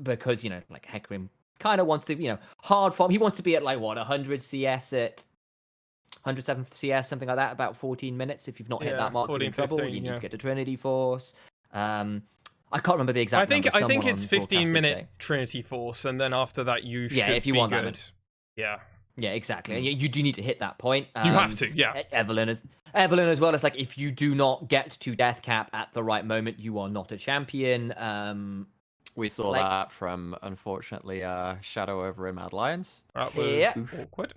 Speaker 4: Because, like Hecarim kind of wants to, hard farm. He wants to be at 100 CS at 107 CS, something like that, about 14 minutes. If you've not hit that mark, you're in trouble.
Speaker 1: 15,
Speaker 4: you need to get to Trinity Force. I can't remember the exact
Speaker 1: I
Speaker 4: number.
Speaker 1: think it's 15-minute
Speaker 4: say.
Speaker 1: Trinity Force, and then after that you should
Speaker 4: if you
Speaker 1: be
Speaker 4: want
Speaker 1: good.
Speaker 4: that.
Speaker 1: Yeah,
Speaker 4: exactly. And you do need to hit that point.
Speaker 1: You have to, yeah.
Speaker 4: Evelyn as well. It's like, if you do not get to death cap at the right moment, you are not a champion.
Speaker 2: We saw that from, unfortunately, Shadow over in Mad Lions.
Speaker 1: That was awkward.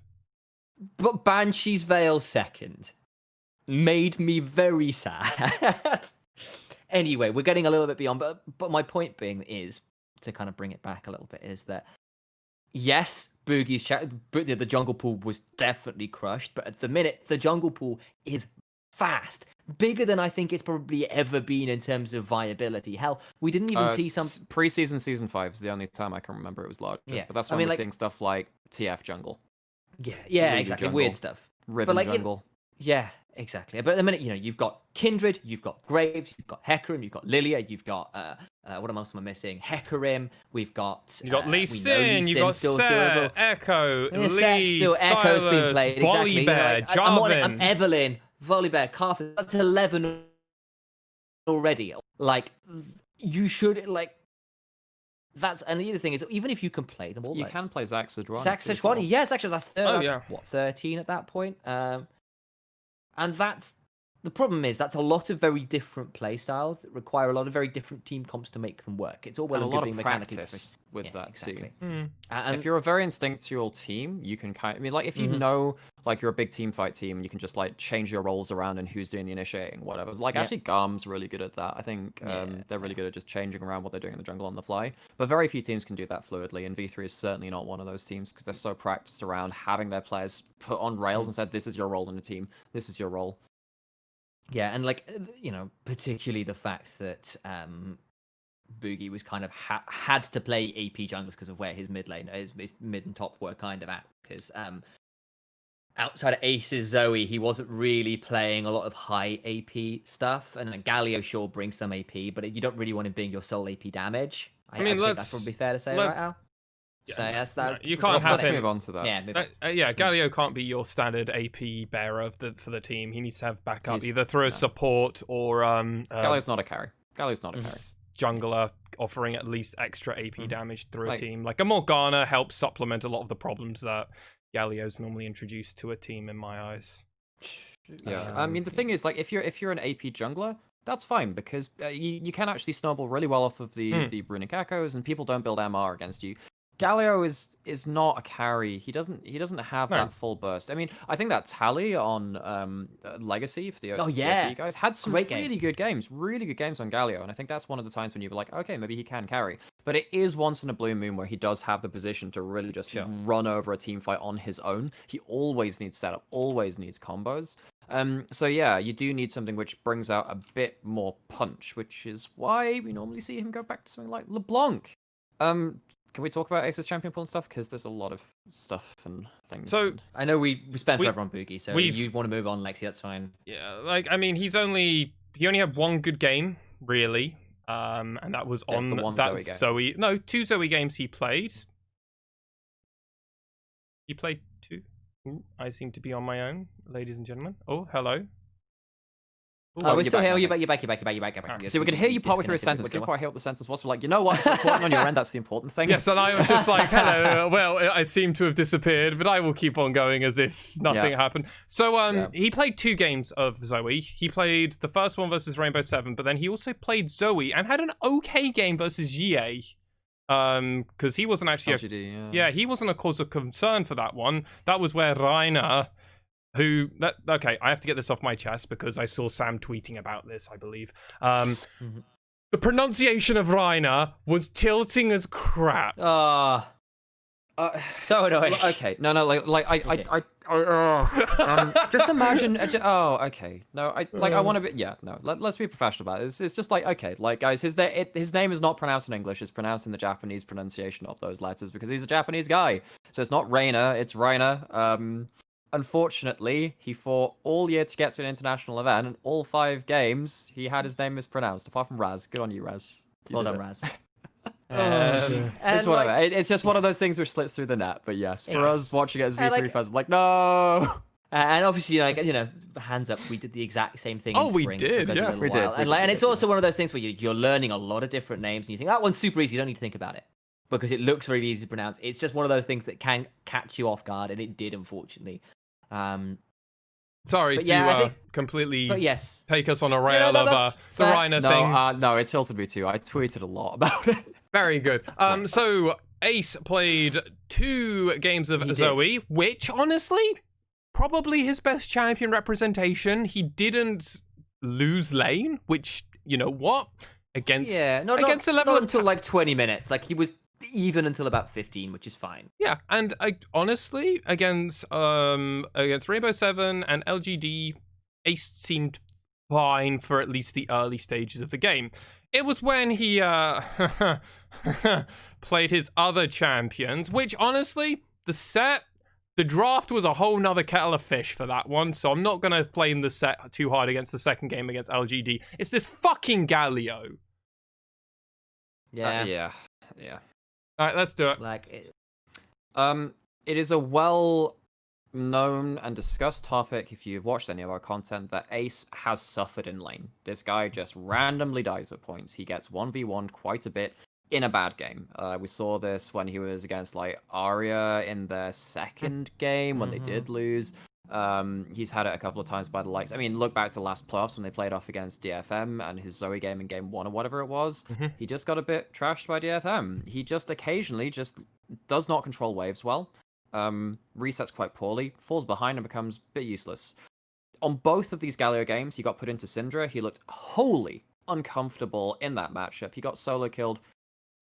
Speaker 4: But Banshee's Veil second made me very sad. Anyway, we're getting a little bit beyond, but my point being is, to kind of bring it back a little bit, is that yes, Boogie's the jungle pool was definitely crushed, but at the minute, the jungle pool is fast. Bigger than I think it's probably ever been in terms of viability. Hell, we didn't even see some...
Speaker 2: Pre-season Season 5 is the only time I can remember it was larger.
Speaker 4: Yeah.
Speaker 2: But that's when we're seeing stuff like TF jungle.
Speaker 4: Yeah, exactly.
Speaker 2: Jungle,
Speaker 4: weird stuff.
Speaker 2: Riven jungle.
Speaker 4: Yeah, exactly. But at the minute, you've got Kindred, you've got Graves, you've got Hecarim, you've got Lilia, you've got... what else am I missing? Hecarim, we've got...
Speaker 1: You got Lee Sin, you got Set, Echo, Lee,
Speaker 4: still Echo's been
Speaker 1: Sylas,
Speaker 4: played.
Speaker 1: Volibear,
Speaker 4: Exactly.
Speaker 1: Jarvan.
Speaker 4: I'm Evelyn, Volibear, Carthage. That's 11 already. Like, you should, and the other thing is, even if you can play them all,
Speaker 2: you can play Zac Sejuani.
Speaker 4: Zac Sejuani, yes, actually, that's 13 at that point. And that's the problem is that's a lot of very different play styles that require a lot of very different team comps to make them work. It's all well and good being mechanically different
Speaker 2: with that
Speaker 4: exactly.
Speaker 2: too. And if you're a very instinctual team, you can if you know, you're a big team fight team, you can just change your roles around and who's doing the initiating, whatever. Actually, Garm's really good at that. I think they're really good at just changing around what they're doing in the jungle on the fly. But very few teams can do that fluidly, and V3 is certainly not one of those teams because they're so practiced around having their players put on rails and said, "This is your role in the team. This is your role."
Speaker 4: Yeah, and particularly the fact that Boogie was kind of had to play AP junglers because of where his mid lane, his mid and top were kind of at. Because outside of Ace's Zoe, he wasn't really playing a lot of high AP stuff. And Galio sure brings some AP, but you don't really want him being your sole AP damage. I think that's probably fair to say, right, Al?
Speaker 1: Yeah,
Speaker 4: so that's
Speaker 1: you can't have him
Speaker 2: move on to that.
Speaker 4: Yeah,
Speaker 1: Galio can't be your standard AP bearer for the team. He needs to have backup either through a support or
Speaker 2: Galio's not a carry. Galio's not a carry.
Speaker 1: Jungler offering at least extra AP damage through a team. Like a Morgana helps supplement a lot of the problems that Galio's normally introduced to a team in my eyes.
Speaker 2: Yeah, I mean the thing is, if you're an AP jungler, that's fine because you can actually snowball really well off of the runic echoes, and people don't build MR against you. Galio is not a carry. He doesn't have that full burst. I mean, I think that Tally on Legacy for the OSE guys had some really good games on Galio, and I think that's one of the times when you were like, okay, maybe he can carry. But it is once in a blue moon where he does have the position to really just run over a team fight on his own. He always needs setup, always needs combos. So yeah, you do need something which brings out a bit more punch, which is why we normally see him go back to something like LeBlanc. Can we talk about Ace's champion pool and stuff? Because there's a lot of stuff and things.
Speaker 1: So
Speaker 4: I know we spent forever on Boogie, so you want to move on, Lexi, that's fine.
Speaker 1: Yeah, I mean, he only had one good game, really. And that was on that Zoe. No, 2 Zoe games he played. He played 2. Ooh, I seem to be on my own, ladies and gentlemen. Oh, hello.
Speaker 4: We're still here. You're back.
Speaker 2: See, we can hear you partway through a sentence. We couldn't quite hear what the sentence was. We're like, you know what? It's recording on your end. That's the important thing.
Speaker 1: Yes, and I was just like, hello. Well, I seem to have disappeared, but I will keep on going as if nothing happened. So, he played 2 games of Zoe. He played the first one versus Rainbow 7, but then he also played Zoe and had an okay game versus GA. Because he wasn't actually
Speaker 2: LGD,
Speaker 1: he wasn't a cause of concern for that one. That was where Reiner, okay, I have to get this off my chest because I saw Sam tweeting about this, I believe. The pronunciation of Reiner was tilting as crap.
Speaker 4: So annoying.
Speaker 2: Okay, no, just imagine. Okay, no, I want to be. Yeah, no, let's be professional about it. It's just like, okay, like guys, his name is not pronounced in English. It's pronounced in the Japanese pronunciation of those letters because he's a Japanese guy. So it's not Reiner, it's Reiner. Unfortunately, he fought all year to get to an international event, and all 5 games he had his name mispronounced. Apart from Raz, good on you, Raz.
Speaker 4: Well done, Raz.
Speaker 2: It's whatever. It's just one of those things which slits through the net. But yes, for us watching it as V3 fans, like no.
Speaker 4: And obviously, hands up, we did the exact same thing.
Speaker 1: Oh,
Speaker 4: in
Speaker 1: we
Speaker 4: spring.
Speaker 1: did,
Speaker 4: Took us a
Speaker 1: yeah,
Speaker 4: little
Speaker 2: we
Speaker 4: while.
Speaker 2: did.
Speaker 4: And it's also one of those things where you're learning a lot of different names, and you think that one's super easy. You don't need to think about it because it looks very easy to pronounce. It's just one of those things that can catch you off guard, and it did, unfortunately.
Speaker 1: Sorry to completely take us on a rail of the Reiner thing.
Speaker 2: No, it tilted me too. I tweeted a lot about it.
Speaker 1: Very good. So Ace played 2 games of Zoe, which honestly, probably his best champion representation. He didn't lose lane, which, you know what? Against the level
Speaker 4: not until like 20 minutes. Like he was even until about 15, which is fine.
Speaker 1: Yeah, and honestly, against Rainbow 7 and LGD, Ace seemed fine for at least the early stages of the game. It was when he played his other champions, which honestly, the draft was a whole nother kettle of fish for that one, so I'm not going to blame the set too hard against the second game against LGD. It's this fucking Galio.
Speaker 2: Yeah.
Speaker 1: All right, let's do it.
Speaker 2: It is a well-known and discussed topic if you've watched any of our content that Ace has suffered in lane. This guy just randomly dies at points. He gets 1v1 quite a bit in a bad game. We saw this when he was against like Arya in their second game when they did lose. He's had it a couple of times by the likes. I mean, look back to the last playoffs when they played off against DFM and his Zoe game in game 1 or whatever it was. He just got a bit trashed by DFM. He just occasionally just does not control waves well. Resets quite poorly, falls behind and becomes a bit useless. On both of these Galio games, he got put into Syndra. He looked wholly uncomfortable in that matchup. He got solo killed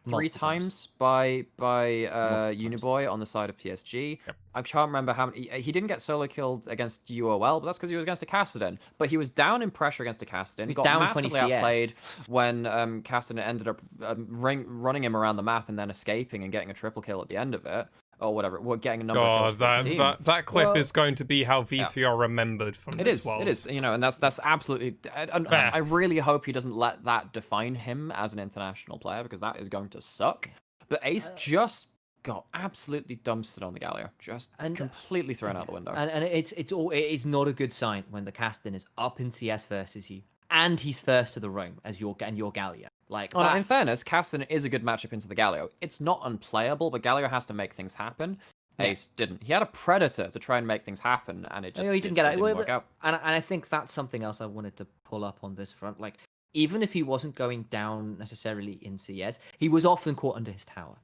Speaker 2: 3 times by Uniboy on the side of PSG.
Speaker 1: Yep.
Speaker 2: I can't remember how many. He didn't get solo killed against UOL, but that's because he was against a Cassidy. But he was down in pressure against a Cassidy. He got
Speaker 4: down
Speaker 2: massively
Speaker 4: 20 CS.
Speaker 2: outplayed when Cassidy ended up running him around the map and then escaping and getting a triple kill at the end of it. Or whatever, getting a number of kills for his team.
Speaker 1: That clip is going to be how V3 are remembered from this world.
Speaker 2: It is, and that's absolutely. I really hope he doesn't let that define him as an international player because that is going to suck. But Ace just got absolutely dumpstered on the Galio, just completely thrown out the window.
Speaker 4: And it is not a good sign when the Caston is up in CS versus you, and he's first to the roam as your Galio.
Speaker 2: In fairness, Cassidy is a good matchup into the Galio. It's not unplayable, but Galio has to make things happen. Ace didn't. He had a Predator to try and make things happen, and it just didn't work out.
Speaker 4: And I think that's something else I wanted to pull up on this front. Like, even if he wasn't going down necessarily in CS, he was often caught under his tower.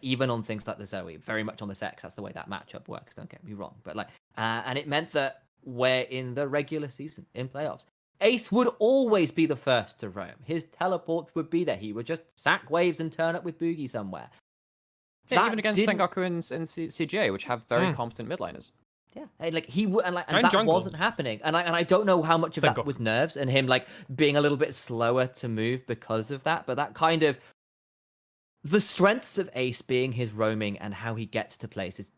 Speaker 4: Even on things like the Zoe, very much on the Sex, that's the way that matchup works, don't get me wrong. But and it meant that where in the regular season, in playoffs, Ace would always be the first to roam. His teleports would be there. He would just sack waves and turn up with Boogie somewhere.
Speaker 2: Yeah, even against Sengoku and CGA, which have very competent mid laners.
Speaker 4: Yeah, he would, and that
Speaker 1: jungle.
Speaker 4: wasn't happening. And I don't know how much of that was nerves and him being a little bit slower to move because of that. But that kind of the strengths of Ace being his roaming and how he gets to places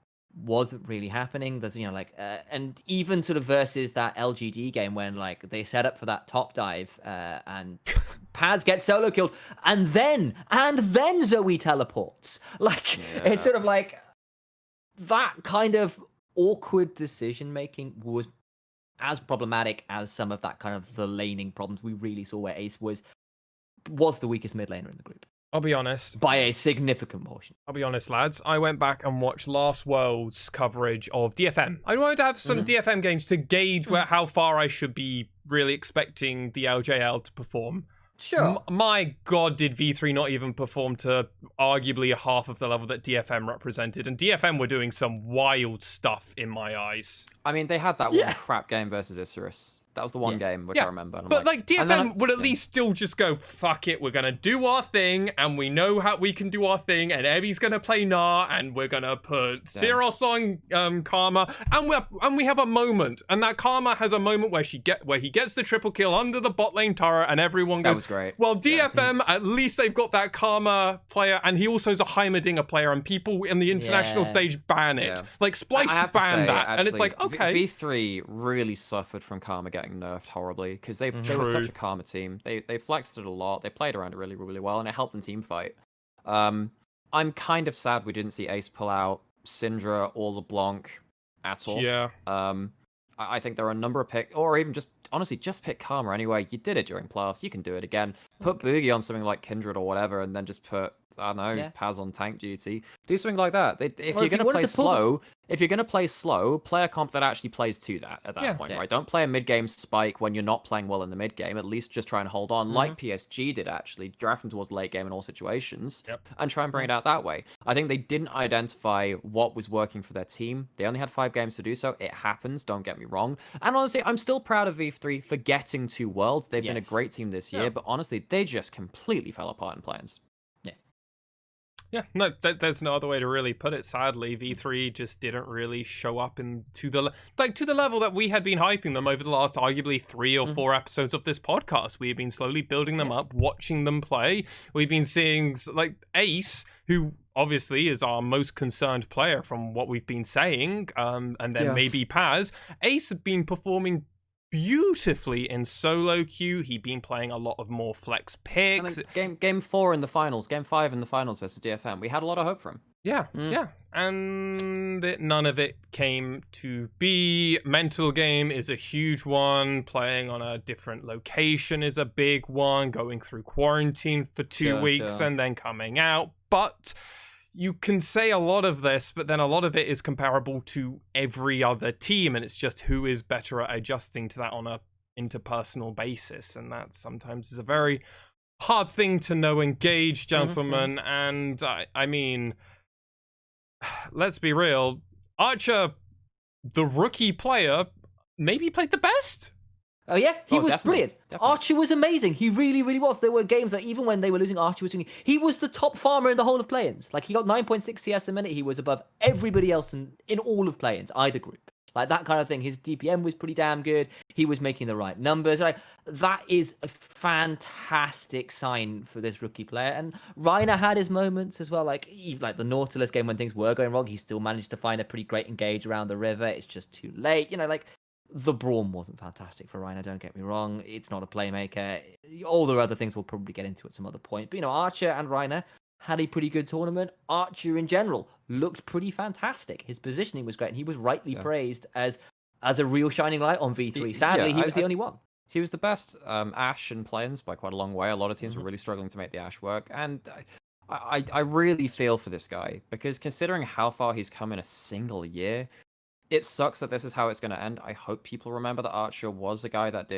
Speaker 4: wasn't really happening. There's and even sort of versus that LGD game when they set up for that top dive and Paz gets solo killed and then Zoe teleports. It's sort of that kind of awkward decision making was as problematic as some of that kind of the laning problems we really saw where Ace was the weakest mid laner in the group.
Speaker 1: I'll be honest.
Speaker 4: By a significant portion.
Speaker 1: I'll be honest, lads. I went back and watched last World's coverage of DFM. I wanted to have some DFM games to gauge how far I should be really expecting the LJL to perform.
Speaker 4: Sure.
Speaker 1: My God, did V3 not even perform to arguably a half of the level that DFM represented? And DFM were doing some wild stuff in my eyes.
Speaker 2: I mean, they had that one crap game versus Isurus. That was the one game which I remember. And I'm
Speaker 1: But like DFM would at
Speaker 2: yeah.
Speaker 1: least still just go, fuck it, we're gonna do our thing, and we know how we can do our thing, and Evie's gonna play Gnar, and we're gonna put Syros on Karma, and we have a moment, and that Karma has a moment where he gets the triple kill under the bot lane turret, and everyone goes,
Speaker 2: That was great.
Speaker 1: well, DFM, at least they've got that Karma player, and he also is a Heimerdinger player, and people in the international stage ban it.
Speaker 2: Yeah.
Speaker 1: Like Spliced
Speaker 2: I have to
Speaker 1: banned
Speaker 2: say,
Speaker 1: that, and it's
Speaker 2: actually,
Speaker 1: like, okay.
Speaker 2: V3 really suffered from Karma getting nerfed horribly because they were such
Speaker 1: True.
Speaker 2: a Karma team. They flexed it a lot. They played around it really, really well, and it helped them team fight. I'm kind of sad we didn't see Ace pull out Syndra or LeBlanc at all.
Speaker 1: Yeah.
Speaker 2: I think there are a number of pick, or even just honestly just pick Karma anyway. You did it during playoffs. You can do it again. Put Boogie on something like Kindred or whatever, and then just put I don't know Paz on tank duty. Do something like that. If you're gonna play slow, play a comp that actually plays to that at that point, right? Don't play a mid game spike when you're not playing well in the mid game. At least just try and hold on, like PSG did actually, drafting towards late game in all situations, and try and bring it out that way. I think they didn't identify what was working for their team. They only had 5 games to do so. It happens. Don't get me wrong. And honestly, I'm still proud of V3 for getting to Worlds. They've been a great team this year, but honestly, they just completely fell apart in plans.
Speaker 1: Yeah, no, there's no other way to really put it. Sadly, V3 just didn't really show up to the level that we had been hyping them over the last arguably 3 or 4 episodes of this podcast. We have been slowly building them up, watching them play. We've been seeing like Ace, who obviously is our most concerned player from what we've been saying, and then maybe Paz. Ace had been performing beautifully in solo queue. He'd been playing a lot of more flex picks.
Speaker 2: I mean, game 4 in the finals, game 5 in the finals versus DFM. We had a lot of hope for him.
Speaker 1: Yeah, and none of it came to be. Mental game is a huge one. Playing on a different location is a big one. Going through quarantine for 2 weeks and then coming out. But you can say a lot of this, but then a lot of it is comparable to every other team, and it's just who is better at adjusting to that on a interpersonal basis, and that sometimes is a very hard thing to know and gauge, gentlemen. And I mean, let's be real, Archer, the rookie player, maybe played the best.
Speaker 4: Oh yeah, he was brilliant.
Speaker 2: Definitely.
Speaker 4: Archer was amazing. He really, really was. There were games that even when they were losing, Archer was doing. He was the top farmer in the whole of play-ins. Like he got 9.6 CS a minute. He was above everybody else in all of play-ins, either group. Like that kind of thing. His DPM was pretty damn good. He was making the right numbers. Like that is a fantastic sign for this rookie player. And Reiner had his moments as well. Like the Nautilus game when things were going wrong, he still managed to find a pretty great engage around the river. It's just too late. You know, like. The Braum wasn't fantastic for Reiner, don't get me wrong. It's not a playmaker. All the other things we'll probably get into at some other point. But, you know, Archer and Reiner had a pretty good tournament. Archer, in general, looked pretty fantastic. His positioning was great, and he was rightly praised as a real shining light on V3. Sadly, he was the only one.
Speaker 2: He was the best Ashe in play-ins by quite a long way. A lot of teams were really struggling to make the Ashe work. And I really feel for this guy, because considering how far he's come in a single year, it sucks that this is how it's going to end. I hope people remember that Archer was a guy that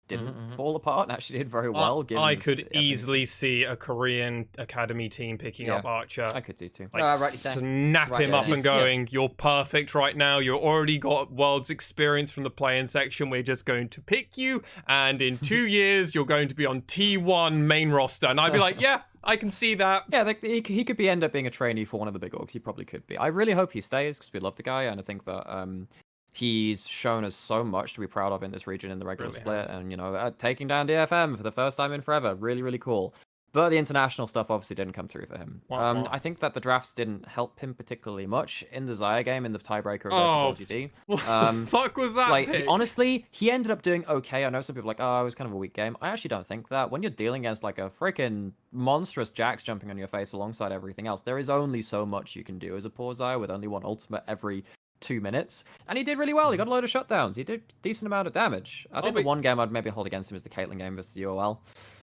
Speaker 2: didn't fall apart and actually did very well.
Speaker 1: I could easily see a Korean academy team picking up Archer.
Speaker 2: I could do too.
Speaker 1: Like, snap him up and going, you're perfect right now. You've already got Worlds experience from the play-in section. We're just going to pick you. And in 2 years, you're going to be on T1 main roster. And I'd be like, yeah, I can see that.
Speaker 2: Yeah, he could end up being a trainee for one of the big orgs. He probably could be. I really hope he stays because we love the guy. And I think that he's shown us so much to be proud of in this region in the regular split. And, you know, taking down DFM for the first time in forever. Really, really cool. But the international stuff obviously didn't come through for him. I think that the drafts didn't help him particularly much in the Xayah game, in the tiebreaker versus LGD.
Speaker 1: What the fuck was that?
Speaker 2: Like, honestly, he ended up doing okay. I know some people are like, oh, it was kind of a weak game. I actually don't think that. When you're dealing against like a freaking monstrous Jax jumping on your face alongside everything else, there is only so much you can do as a poor Xayah with only one ultimate every 2 minutes. And he did really well. He got a load of shutdowns. He did a decent amount of damage. I think the one game I'd maybe hold against him is the Caitlyn game versus UOL.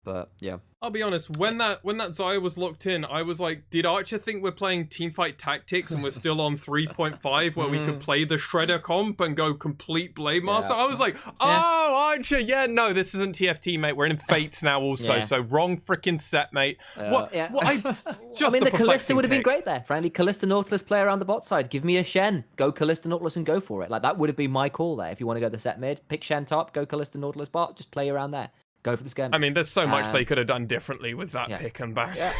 Speaker 2: But yeah.
Speaker 1: I'll be honest, when that Zaya was locked in, I was like, did Archer think we're playing Teamfight Tactics and we're still on 3.5 where we could play the Shredder comp and go complete Blade Master? I was like, oh, Archer, yeah, no, this isn't TFT, mate. We're in Fates now also, so wrong freaking set, mate. What I
Speaker 4: mean, the Kalista would have been great there. Frankly, Kalista Nautilus play around the bot side. Give me a Shen. Go Kalista Nautilus and go for it. Like, that would have been my call there. If you want to go the set mid, pick Shen top, go Kalista Nautilus bot, just play around there. Go for the skirmish.
Speaker 1: I mean, there's so much they could have done differently with that pick and back.
Speaker 4: Yeah.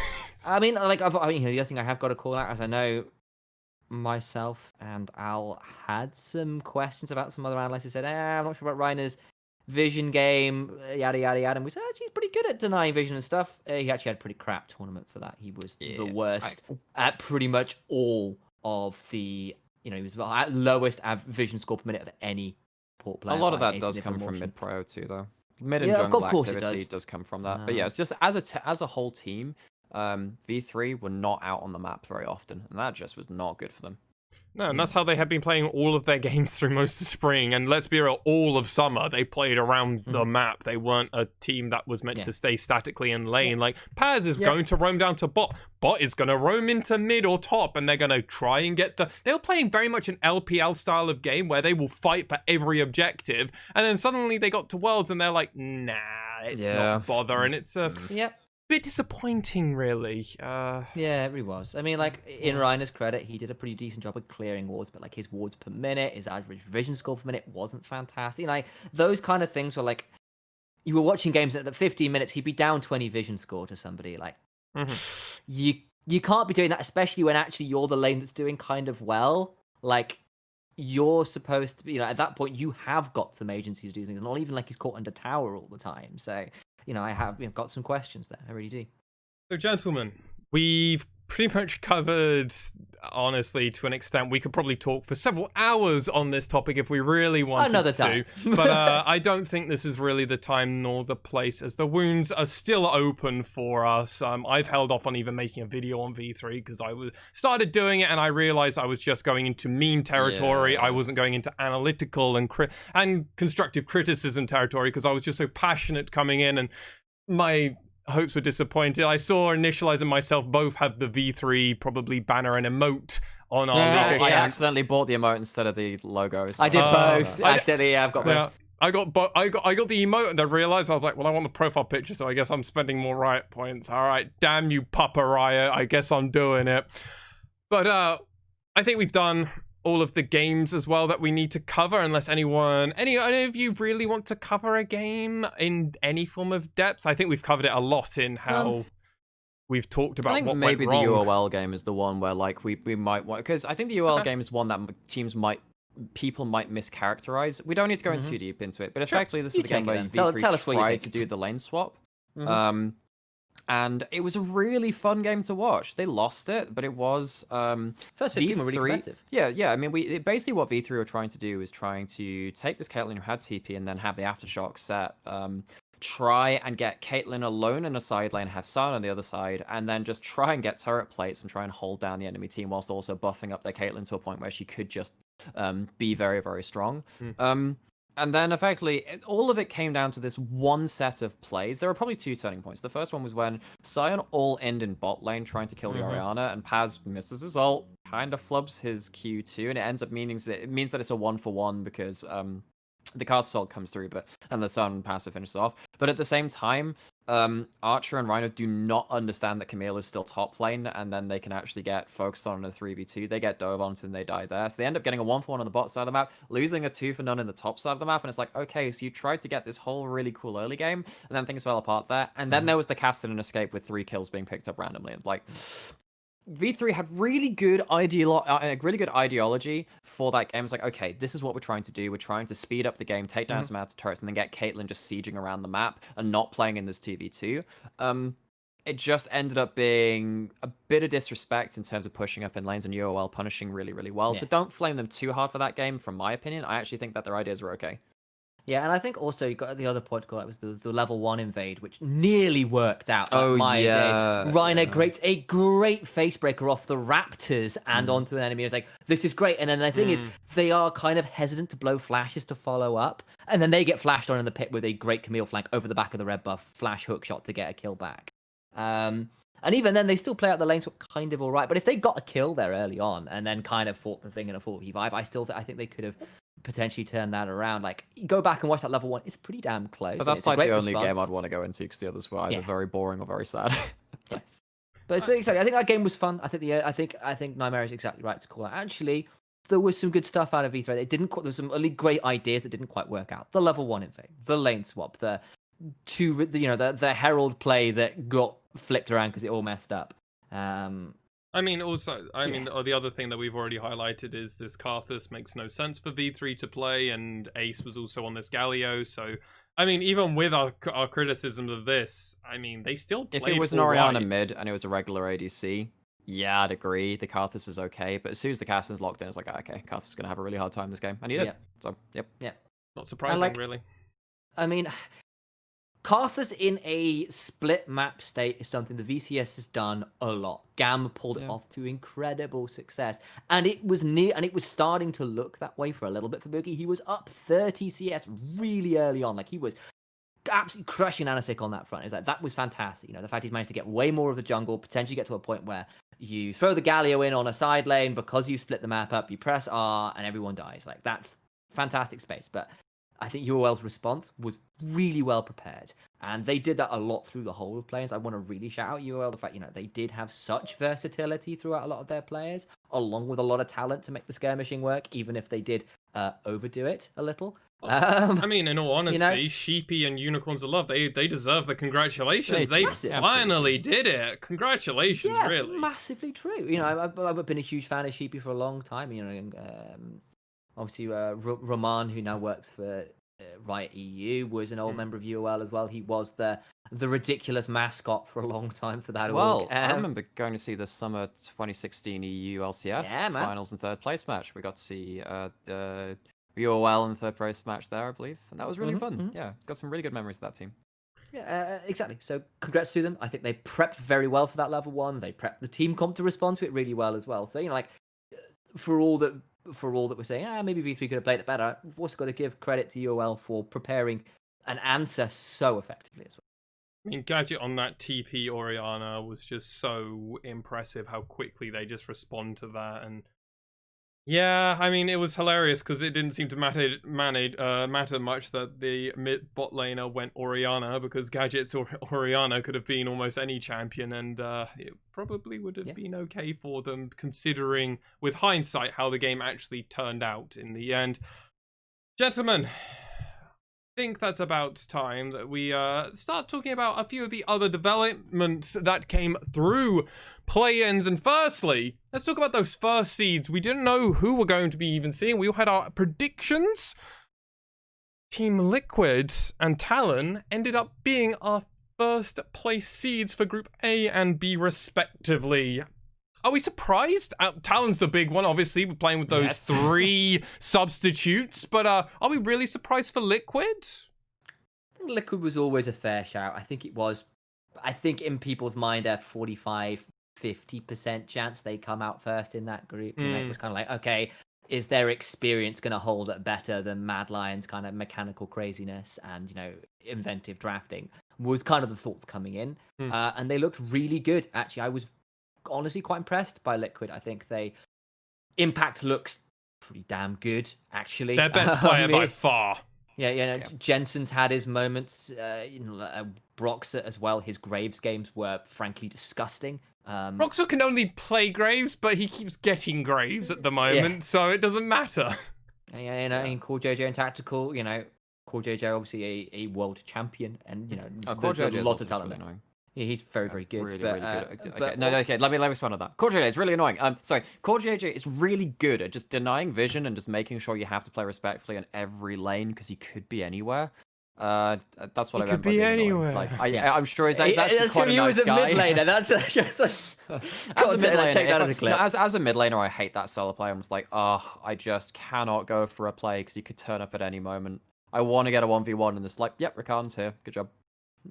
Speaker 4: I mean, like, the other thing I have got to call out is I know myself and Al had some questions about some other analysts who said, I'm not sure about Reiner's vision game, yada, yada, yada. And we said, he's pretty good at denying vision and stuff. He actually had a pretty crap tournament for that. He was the worst at pretty much all of the, he was at lowest vision score per minute of any port player.
Speaker 2: A lot of that does come from mid-prio too, though. Mid and jungle activity does come from that. But yeah, it's just as a whole team, V3 were not out on the map very often, and that just was not good for them.
Speaker 1: No, and that's how they had been playing all of their games through most of spring, and let's be real, all of summer they played around the map. They weren't a team that was meant to stay statically in lane. Like, Paz is going to roam down to bot. Bot is going to roam into mid or top, and they're going to try and get They were playing very much an LPL style of game where they will fight for every objective, and then suddenly they got to Worlds, and they're like, nah, it's not bother, and it's a... bit disappointing, really.
Speaker 4: Yeah, it really was. I mean, like, in Reiner's credit, he did a pretty decent job of clearing wards, but like his wards per minute, his average vision score per minute wasn't fantastic. Like, those kind of things were like, you were watching games at 15 minutes, he'd be down 20 vision score to somebody. Like, you can't be doing that, especially when actually you're the lane that's doing kind of well. Like, you're supposed to be, at that point, you have got some agency to do things. Not even like he's caught under tower all the time. So, I have got some questions there. I really do.
Speaker 1: So, gentlemen, we've pretty much covered, honestly, to an extent. We could probably talk for several hours on this topic if we really wanted
Speaker 4: Another time.
Speaker 1: to. But I don't think this is really the time nor the place, as the wounds are still open for us. I've held off on even making a video on V3 because I started doing it and I realized I was just going into meme territory. I wasn't going into analytical and constructive criticism territory because I was just so passionate coming in, and my hopes were disappointed. I saw Initialize and myself both have the V3 probably banner and emote on our league
Speaker 2: I
Speaker 1: accounts.
Speaker 2: accidentally bought the emote instead of the logos.
Speaker 4: I did both. Accidentally, I've got both.
Speaker 1: I got the emote and I realized I was like, well, I want the profile picture, so I guess I'm spending more Riot points. All right, damn you, Papa Riot. I guess I'm doing it. But I think we've done all of the games as well that we need to cover, unless any of you really want to cover a game in any form of depth. I think we've covered it a lot in how we've talked about what
Speaker 2: maybe
Speaker 1: went wrong.
Speaker 2: The UOL game is the one where like we might want, because I think the UOL game is one that people might mischaracterize. We don't need to go in too deep into it, but effectively this is the game where V3 tried to do the lane swap. And it was a really fun game to watch. They lost it, but it was
Speaker 4: first 15 were really competitive.
Speaker 2: Yeah. I mean, basically what V3 were trying to do is trying to take this Caitlyn who had TP and then have the aftershock set. Try and get Caitlyn alone in a side lane, have Sun on the other side, and then just try and get turret plates and try and hold down the enemy team whilst also buffing up their Caitlyn to a point where she could just be very, very strong. And then effectively, all of it came down to this one set of plays. There were probably two turning points. The first one was when Sion all-ended in bot lane trying to kill the Orianna, and Paz misses his ult, kind of flubs his Q2, and it ends up meaning that it's a 1-for-1 because the card assault comes through, and the Sun passive finishes off. But at the same time, Archer and Rhino do not understand that Camille is still top lane, and then they can actually get focused on a 3v2. They get dove on and they die there. So they end up getting a 1-for-1 on the bot side of the map, losing a 2-for-none in the top side of the map, and it's like, okay, so you tried to get this whole really cool early game, and then things fell apart there. And then there was the cast and escape with 3 kills being picked up randomly. And like, V3 had really good ideology for that game. It's like, okay, this is what we're trying to do. We're trying to speed up the game, take down some ads turrets, and then get Caitlyn just sieging around the map and not playing in this 2v2. It just ended up being a bit of disrespect in terms of pushing up in lanes and UOL punishing really, really well. So don't flame them too hard for that game, from my opinion. I actually think that their ideas were okay.
Speaker 4: Yeah, and I think also you got the other point called, it was the level 1 invade, which nearly worked out. Like
Speaker 2: Oh,
Speaker 4: my
Speaker 2: yeah,
Speaker 4: day. Reiner
Speaker 2: yeah.
Speaker 4: creates a great face breaker off the Raptors and onto an enemy. It's like, this is great. And then the thing is, they are kind of hesitant to blow flashes to follow up. And then they get flashed on in the pit with a great Camille flank over the back of the red buff, flash hook shot to get a kill back. And even then, they still play out the lane swap kind of all right. But if they got a kill there early on and then kind of fought the thing in a 4v5, I think they could have potentially turn that around. Like, go back and watch that level 1. It's pretty damn close.
Speaker 2: But that's
Speaker 4: it's a
Speaker 2: like
Speaker 4: great
Speaker 2: the only
Speaker 4: response.
Speaker 2: game I'd want to go into because the others were either
Speaker 4: Yeah.
Speaker 2: very boring or very sad.
Speaker 4: Yes. But it's exactly. I think that game was fun. I think Nightmare is exactly right to call out. Actually, there was some good stuff out of E3. It didn't. There was some really great ideas that didn't quite work out. The level 1 invade, the lane swap, the Herald play that got flipped around because it all messed up.
Speaker 1: I mean, the other thing that we've already highlighted is this Karthus makes no sense for V3 to play, and Ace was also on this Galio, so, I mean, even with our criticisms of this, I mean, they still played
Speaker 2: If it was an
Speaker 1: all
Speaker 2: Orianna
Speaker 1: right.
Speaker 2: mid and it was a regular ADC, yeah, I'd agree. The Karthus is okay, but as soon as the Caston's locked in, it's like, okay, Karthus is going to have a really hard time this game. And he did.
Speaker 4: Yep.
Speaker 2: So, yep.
Speaker 1: Not surprising, really.
Speaker 4: I mean, Karthus in a split map state is something the VCS has done a lot. Gam pulled it off to incredible success, and it was starting to look that way for a little bit for Boogie. He was up 30 CS really early on, like he was absolutely crushing Anasik on that front. It was like, that was fantastic. You know, the fact he's managed to get way more of the jungle, potentially get to a point where you throw the Galio in on a side lane because you split the map up, you press R, and everyone dies. Like, that's fantastic space, but I think UOL's response was really well prepared, and they did that a lot through the whole of players. I want to really shout out UOL, the fact, they did have such versatility throughout a lot of their players, along with a lot of talent to make the skirmishing work, even if they did overdo it a little.
Speaker 1: I mean, in all honesty, Sheepy and Unicorns of Love, they deserve the congratulations. They finally did it. Congratulations,
Speaker 4: yeah,
Speaker 1: really.
Speaker 4: Massively true. I've been a huge fan of Sheepy for a long time. Obviously, Roman, who now works for Riot EU, was an old member of UOL as well. He was the ridiculous mascot for a long time for that.
Speaker 2: Well, I remember going to see the summer 2016 EU LCS finals and third place match. We got to see the UOL in the third place match there, I believe, and that was really fun. Yeah, got some really good memories of that team.
Speaker 4: Yeah, exactly. So congrats to them. I think they prepped very well for that level 1. They prepped the team comp to respond to it really well as well. So for all that we're saying, maybe V3 could have played it better, we've also got to give credit to UOL for preparing an answer so effectively as well.
Speaker 1: I mean, Gadget on that TP Orianna was just so impressive how quickly they just respond to that. And yeah, I mean, it was hilarious because it didn't seem to matter much that the mid bot laner went Orianna, because Gadget's Orianna could have been almost any champion, and it probably would have been okay for them, considering with hindsight how the game actually turned out in the end. Gentlemen, I think that's about time that we start talking about a few of the other developments that came through play-ins. And firstly, let's talk about those first seeds. We didn't know who we're going to be even seeing. We all had our predictions. Team Liquid and Talon ended up being our first place seeds for Group A and B respectively. Are we surprised? Talon's the big one, obviously. We're playing with those 3 substitutes. But are we really surprised for Liquid?
Speaker 4: I think Liquid was always a fair shout. I think it was. I think in people's mind, a 45-50% chance they come out first in that group. It was kind of like, okay, is their experience going to hold it better than Mad Lion's kind of mechanical craziness and, inventive drafting? Was kind of the thoughts coming in. And they looked really good. Actually, I was honestly quite impressed by Liquid. I think Impact looks pretty damn good, actually.
Speaker 1: Their best player by far.
Speaker 4: Yeah, Jensen's had his moments. Broxer as well. His Graves games were frankly disgusting.
Speaker 1: Broxer can only play Graves, but he keeps getting Graves at the moment, so it doesn't matter.
Speaker 4: In Core JJ and Tactical, Core JJ obviously a world champion, and
Speaker 2: Core
Speaker 4: there's
Speaker 2: JJ
Speaker 4: a lot of talent
Speaker 2: really
Speaker 4: there.
Speaker 2: annoying.
Speaker 4: Yeah, he's very, very good.
Speaker 2: Really,
Speaker 4: but,
Speaker 2: really good.
Speaker 4: but,
Speaker 2: Okay, let me respond to that. Core JJ is really annoying. Sorry, Core JJ is really good at just denying vision and just making sure you have to play respectfully in every lane because he could be anywhere. That's what I meant by being
Speaker 1: anywhere.
Speaker 2: Like, I'm sure he's actually quite a nice guy.
Speaker 4: As a mid laner, that's
Speaker 2: as a mid laner, I hate that solo play. I'm just like, I just cannot go for a play because he could turn up at any moment. I want to get a 1v1, and it's like, yep, Rakan's here. Good job.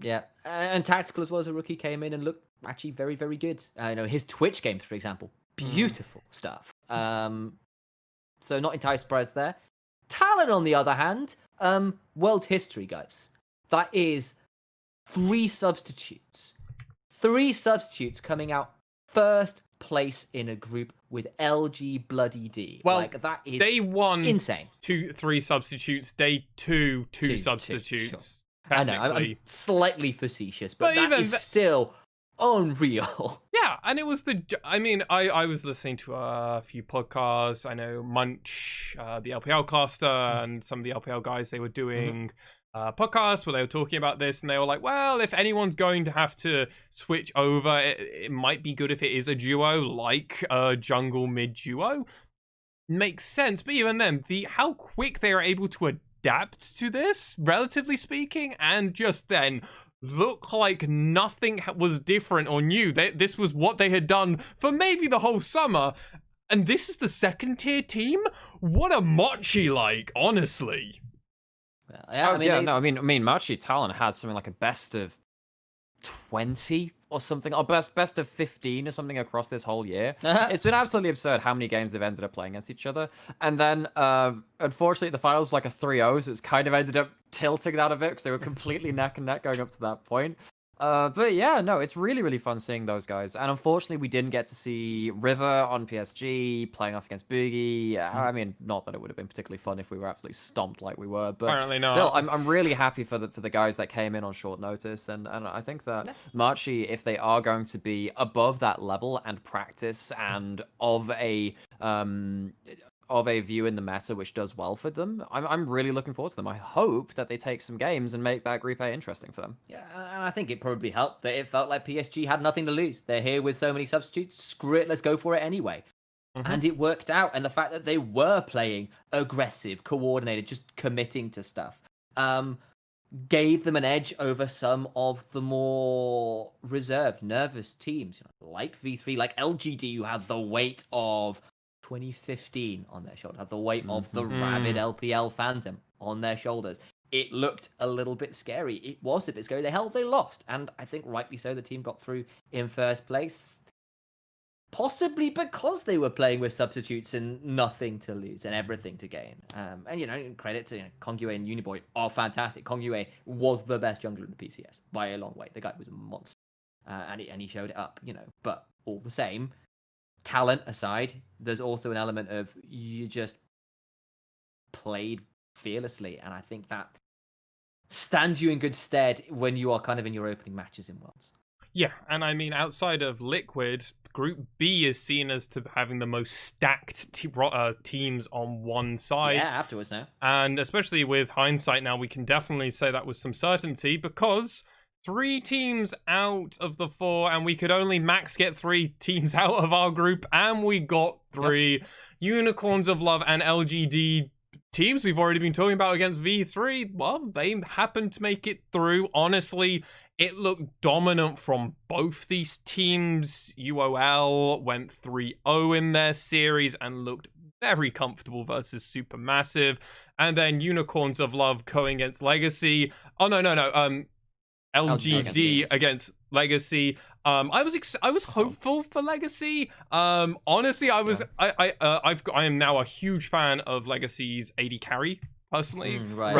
Speaker 4: Yeah, and Tactical as well as a rookie came in and looked actually very, very good. His Twitch games, for example, beautiful stuff. So not entirely surprised there. Talon, on the other hand, world's history, guys. That is 3 substitutes. 3 substitutes coming out first place in a group with LG bloody D.
Speaker 1: Well,
Speaker 4: like, that is
Speaker 1: day 1,
Speaker 4: insane.
Speaker 1: 3 substitutes. Day 2, 2 substitutes.
Speaker 4: Sure. I know, I'm slightly facetious, but that
Speaker 1: even
Speaker 4: is still unreal.
Speaker 1: Yeah, and it was I was listening to a few podcasts. I know Munch, the LPL caster, and some of the LPL guys, they were doing podcasts where they were talking about this, and they were like, well, if anyone's going to have to switch over, it might be good if it is a duo, like a jungle mid duo. Makes sense, but even then, how quick they are able to adapt to this, relatively speaking, and just then look like nothing was different or new. This was what they had done for maybe the whole summer, and this is the 2nd tier team? What a Mochi like, honestly.
Speaker 4: Well, yeah,
Speaker 2: I mean, Machi Talon had something like a best of 20 or something, or best of 15 or something across this whole year. It's been absolutely absurd how many games they've ended up playing against each other. And then, unfortunately, the finals were like a 3-0, so it's kind of ended up tilting that a bit because they were completely neck and neck going up to that point. But yeah, no, it's really, really fun seeing those guys. And unfortunately, we didn't get to see River on PSG playing off against Boogie. I mean, not that it would have been particularly fun if we were absolutely stomped like we were, but
Speaker 1: apparently not.
Speaker 2: Still, I'm really happy for the guys that came in on short notice. And I think that Marchi, if they are going to be above that level and practice and of a view in the meta which does well for them, I'm really looking forward to them. I hope that they take some games and make that Group A interesting for them.
Speaker 4: Yeah, and I think it probably helped that it felt like PSG had nothing to lose. They're here with so many substitutes. Screw it, let's go for it anyway. And it worked out. And the fact that they were playing aggressive, coordinated, just committing to stuff, gave them an edge over some of the more reserved, nervous teams, like V3, like LGD, who had the weight of 2015 on their shoulder, had the weight of the rabid LPL fandom on their shoulders. It looked a little bit scary. It was a bit scary. They lost, and I think rightly so. The team got through in first place, possibly because they were playing with substitutes and nothing to lose and everything to gain. And credit to Kongyue and Uniboy are fantastic. Kongyue was the best jungler in the PCS by a long way. The guy was a monster, and he showed it up. But all the same, talent aside, there's also an element of you just played fearlessly, and I think that stands you in good stead when you are kind of in your opening matches in Worlds.
Speaker 1: Yeah, and I mean, outside of Liquid, Group B is seen as to having the most stacked teams on one side.
Speaker 4: Yeah, afterwards now.
Speaker 1: And especially with hindsight now, we can definitely say that with some certainty, because 3 teams out of the 4, and we could only max get 3 teams out of our group, and we got 3 Unicorns of Love and LGD teams we've already been talking about against V3. Well, they happened to make it through. Honestly, it looked dominant from both these teams. UOL went 3-0 in their series and looked very comfortable versus Supermassive. And then Unicorns of Love going against Legacy. Oh, no. LGD against Legacy. I was hopeful for Legacy. Honestly, I am now a huge fan of Legacy's AD carry personally.
Speaker 4: Right.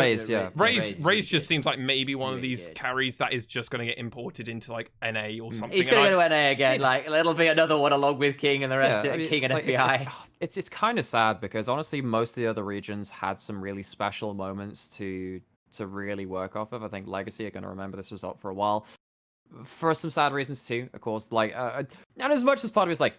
Speaker 1: Raze just seems like maybe one of these carries that is just going to get imported into like NA or something.
Speaker 4: He's going to go to NA again. Like, it'll be another one along with King and the rest of King and FBI.
Speaker 2: It's kind of sad because honestly, most of the other regions had some really special moments to really work off of. I think Legacy are going to remember this result for a while. For some sad reasons too, of course. And as much as part of it's like,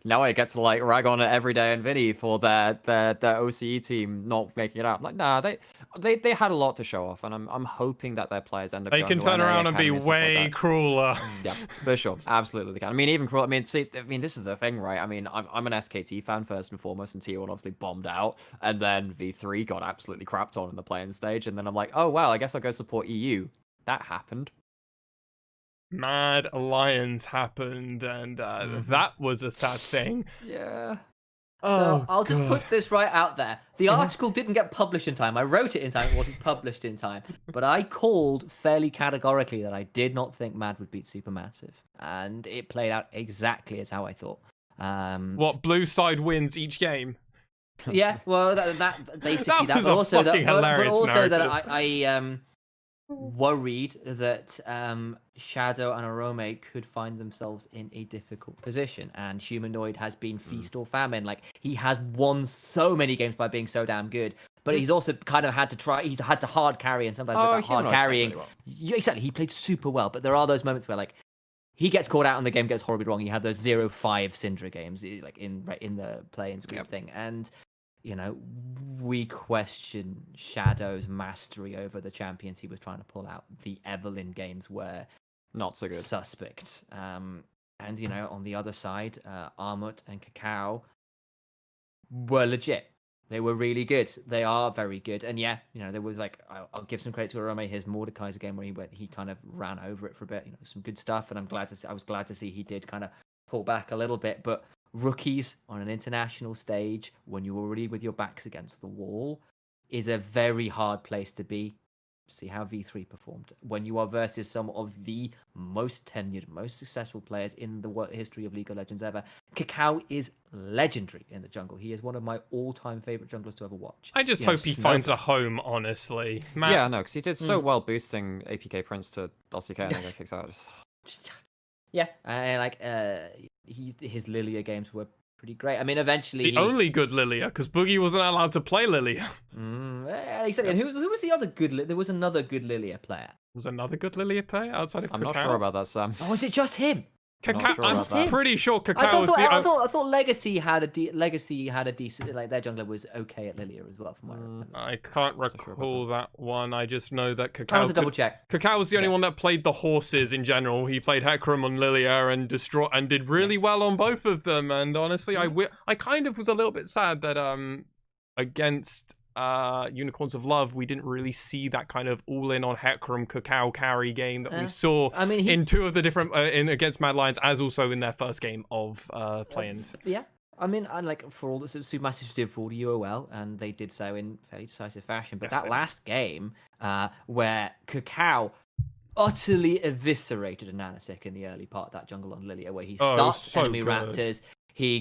Speaker 2: now I get to like rag on it every day and Vinny for their OCE team not making it out. Like, nah, they had a lot to show off, and I'm hoping that their players end up.
Speaker 1: They can turn around and be way crueler.
Speaker 2: Yeah, for sure, absolutely they can. I mean, even cruel. I mean, this is the thing, right? I mean, I'm an SKT fan first and foremost, and T1 obviously bombed out, and then V3 got absolutely crapped on in the playing stage, and then I'm like, oh well, I guess I'll go support EU. That happened.
Speaker 1: Mad Alliance happened, and that was a sad thing.
Speaker 2: Yeah.
Speaker 4: So I'll just
Speaker 1: God.
Speaker 4: put this right out there. The article didn't get published in time. I wrote it in time. It wasn't published in time. But I called fairly categorically that I did not think Mad would beat Supermassive. And it played out exactly as how I thought.
Speaker 1: What, blue side wins each game?
Speaker 4: Yeah, well, that basically
Speaker 1: That was
Speaker 4: but
Speaker 1: a
Speaker 4: also
Speaker 1: fucking hilarious
Speaker 4: that
Speaker 1: narrative.
Speaker 4: I worried that Shadow and Arome could find themselves in a difficult position, and Humanoid has been feast or famine. Like, he has won so many games by being so damn good, but he's also kind of had to try. He's had to hard carry, and sometimes with that hard carrying, exactly, he played super well. But there are those moments where like he gets caught out and the game gets horribly wrong. You had those 0-5 Syndra games, like in the play-in sweep thing, and you know, we question Shadow's mastery over the champions he was trying to pull out. The Evelyn games were
Speaker 2: Not so good.
Speaker 4: suspect. And, you know, on the other side, Armut and Cacao were legit. They were really good. They are very good. And yeah, you know, there was like, I'll give some credit to Arome, his Mordekaiser game where he kind of ran over it for a bit. You know, some good stuff. And I was glad to see he did kind of pull back a little bit. But rookies on an international stage, when you're already with your backs against the wall, is a very hard place to be. See how V3 performed. When you are versus some of the most tenured, most successful players in the history of League of Legends ever, Cacao is legendary in the jungle. He is one of my all-time favorite junglers to ever watch.
Speaker 1: I just hope he finds a home, honestly. Matt,
Speaker 2: Yeah, no, because he did so well boosting APK Prince to LCK and then got kicked out.
Speaker 4: Yeah, and like his Lilia games were pretty great. I mean, eventually
Speaker 1: the only good Lilia, because Boogie wasn't allowed to play Lilia.
Speaker 4: Exactly. And who was the other good? There was another good Lilia player.
Speaker 1: Was another good Lilia player outside of
Speaker 2: I'm
Speaker 1: Cacao?
Speaker 2: not sure about that, Sam.
Speaker 4: Oh, was it just him?
Speaker 1: I'm pretty sure Cacao was the...
Speaker 4: I thought Legacy had a decent, like, their jungler was okay at Lilia as well. From what I remember.
Speaker 1: I can't recall that one. I just know that Cacao...
Speaker 4: I'll have to double check.
Speaker 1: Cacao was the only one that played the horses in general. He played Hecarim on Lilia and did really well on both of them. And honestly, I kind of was a little bit sad that against Unicorns of Love, we didn't really see that kind of all-in on Hecarim Cacao carry game that we saw in two of the different against Mad Lions, as also in their first game of play-ins.
Speaker 4: Yeah. I mean, like, for all the Supermassive did for the UOL, and they did so in fairly decisive fashion. But that last game, where Cacao utterly eviscerated Ananasik in the early part of that jungle on Lilia, where he starts enemy raptors, he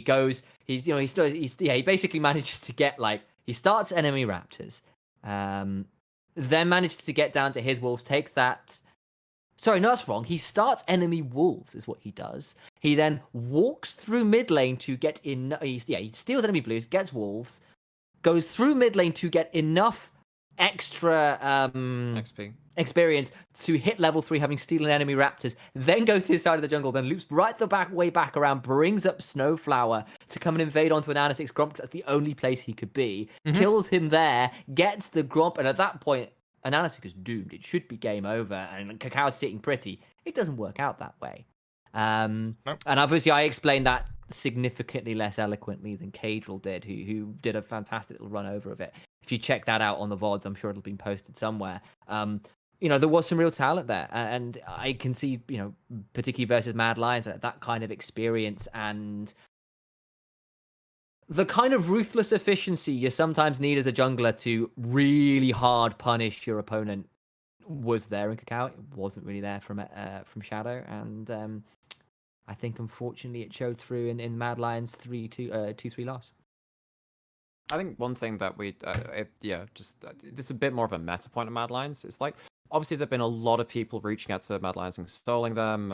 Speaker 4: basically manages to get like. He starts enemy raptors, then manages to get down to his wolves, take that... Sorry, no, that's wrong. He starts enemy wolves, is what he does. He then walks through mid lane to get in... he steals enemy blues, gets wolves, goes through mid lane to get enough extra experience to hit level 3, having stolen enemy raptors, then goes to his side of the jungle, then loops right the way back around, brings up Snowflower to come and invade onto an Anasik's Gromp, because that's the only place he could be, kills him there, gets the Gromp, and at that point, an Anasik is doomed. It should be game over, and Cacao's sitting pretty. It doesn't work out that way. And obviously I explained that significantly less eloquently than Cadril did, who did a fantastic little run over of it. If you check that out on the VODs, I'm sure it'll be posted somewhere. You know, there was some real talent there, and I can see, you know, particularly versus Mad Lions, that kind of experience and the kind of ruthless efficiency you sometimes need as a jungler to really hard punish your opponent was there in Cacao. It wasn't really there from Shadow, and I think unfortunately it showed through in Mad Lions 2-3 loss.
Speaker 2: I think one thing that this is a bit more of a meta point of Mad Lions. It's like, obviously there've been a lot of people reaching out to Mad Lions and extolling them,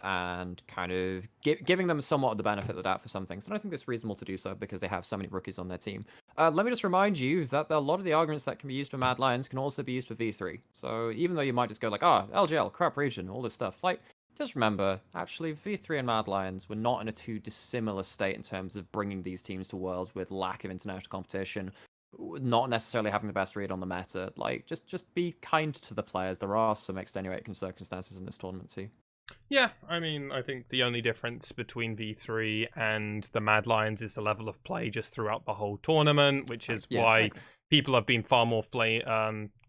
Speaker 2: and kind of giving them somewhat of the benefit of the doubt for some things. And I think it's reasonable to do so because they have so many rookies on their team. Let me just remind you that a lot of the arguments that can be used for Mad Lions can also be used for V3. So even though you might just go like, LGL, crap region, all this stuff, like, just remember, actually, V3 and Mad Lions were not in a too dissimilar state in terms of bringing these teams to Worlds with lack of international competition, not necessarily having the best read on the meta. Like, just be kind to the players. There are some extenuating circumstances in this tournament too.
Speaker 1: Yeah, I mean, I think the only difference between V3 and the Mad Lions is the level of play just throughout the whole tournament, which is why people have been far more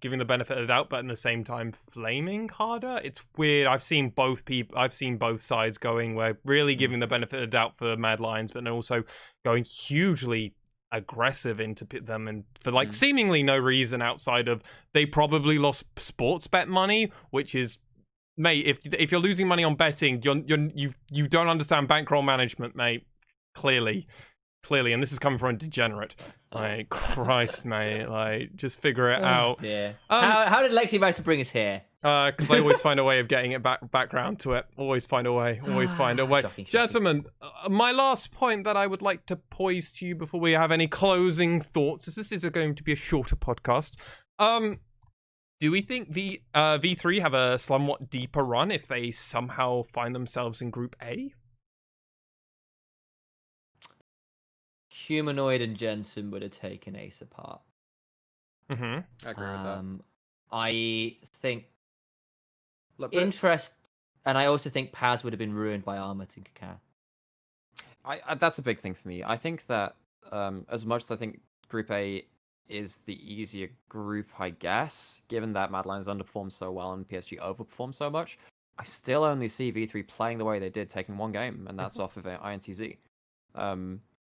Speaker 1: giving the benefit of the doubt, but in the same time flaming harder. It's weird. I've seen both sides going where really giving the benefit of the doubt for Mad Lions, but then also going hugely aggressive into them, and for like seemingly no reason outside of they probably lost sports bet money, which is, mate, if you're losing money on betting, you don't understand bankroll management, mate. Clearly, and this is coming from a degenerate. Like, Christ, mate, like, just figure it out.
Speaker 4: Yeah. How did Lexi manage to bring us here?
Speaker 1: Because I always find a way of getting it back round to it. Always find a way.
Speaker 4: Shocking.
Speaker 1: Gentlemen, my last point that I would like to poise to you before we have any closing thoughts, as this is going to be a shorter podcast. Do we think V3 have a somewhat deeper run if they somehow find themselves in Group A?
Speaker 4: Humanoid and Jensen would have taken Ace apart.
Speaker 1: Mm-hmm.
Speaker 2: I agree with that.
Speaker 4: I think
Speaker 2: Look,
Speaker 4: interest, and I also think Paz would have been ruined by Armut and Kakao.
Speaker 2: That's a big thing for me. I think that as much as I think Group A is the easier group, I guess, given that Mad Lions underperformed so well and PSG overperformed so much, I still only see V3 playing the way they did, taking one game, and that's off of INTZ.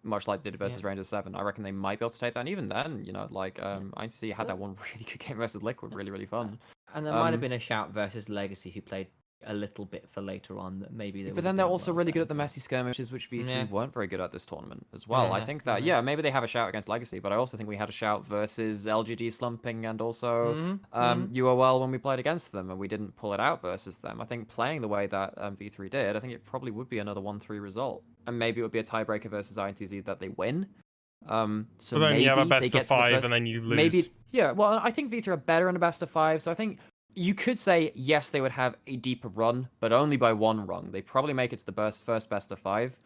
Speaker 2: Much like they did versus Rangers 7. I reckon they might be able to take that. And even then, you know, like, INTZ had that one really good game versus Liquid, really, really fun.
Speaker 4: And there might have been a shout versus Legacy, who played a little bit for later on, that maybe they
Speaker 2: But then they're also really good at the messy skirmishes, which V3 weren't very good at this tournament as well. I think that, maybe they have a shout against Legacy, but I also think we had a shout versus LGD slumping and also UOL when we played against them, and we didn't pull it out versus them. I think playing the way that V3 did, I think it probably would be another 1-3 result. And maybe it would be a tiebreaker versus INTZ that they win. So
Speaker 1: then
Speaker 2: maybe
Speaker 1: you have a
Speaker 2: they
Speaker 1: best
Speaker 2: get
Speaker 1: of
Speaker 2: to the
Speaker 1: 5 and then you lose.
Speaker 2: Maybe, well, I think V3 are better in a best of 5, so I think you could say, yes, they would have a deeper run, but only by one rung. They probably make it to the first best of 5,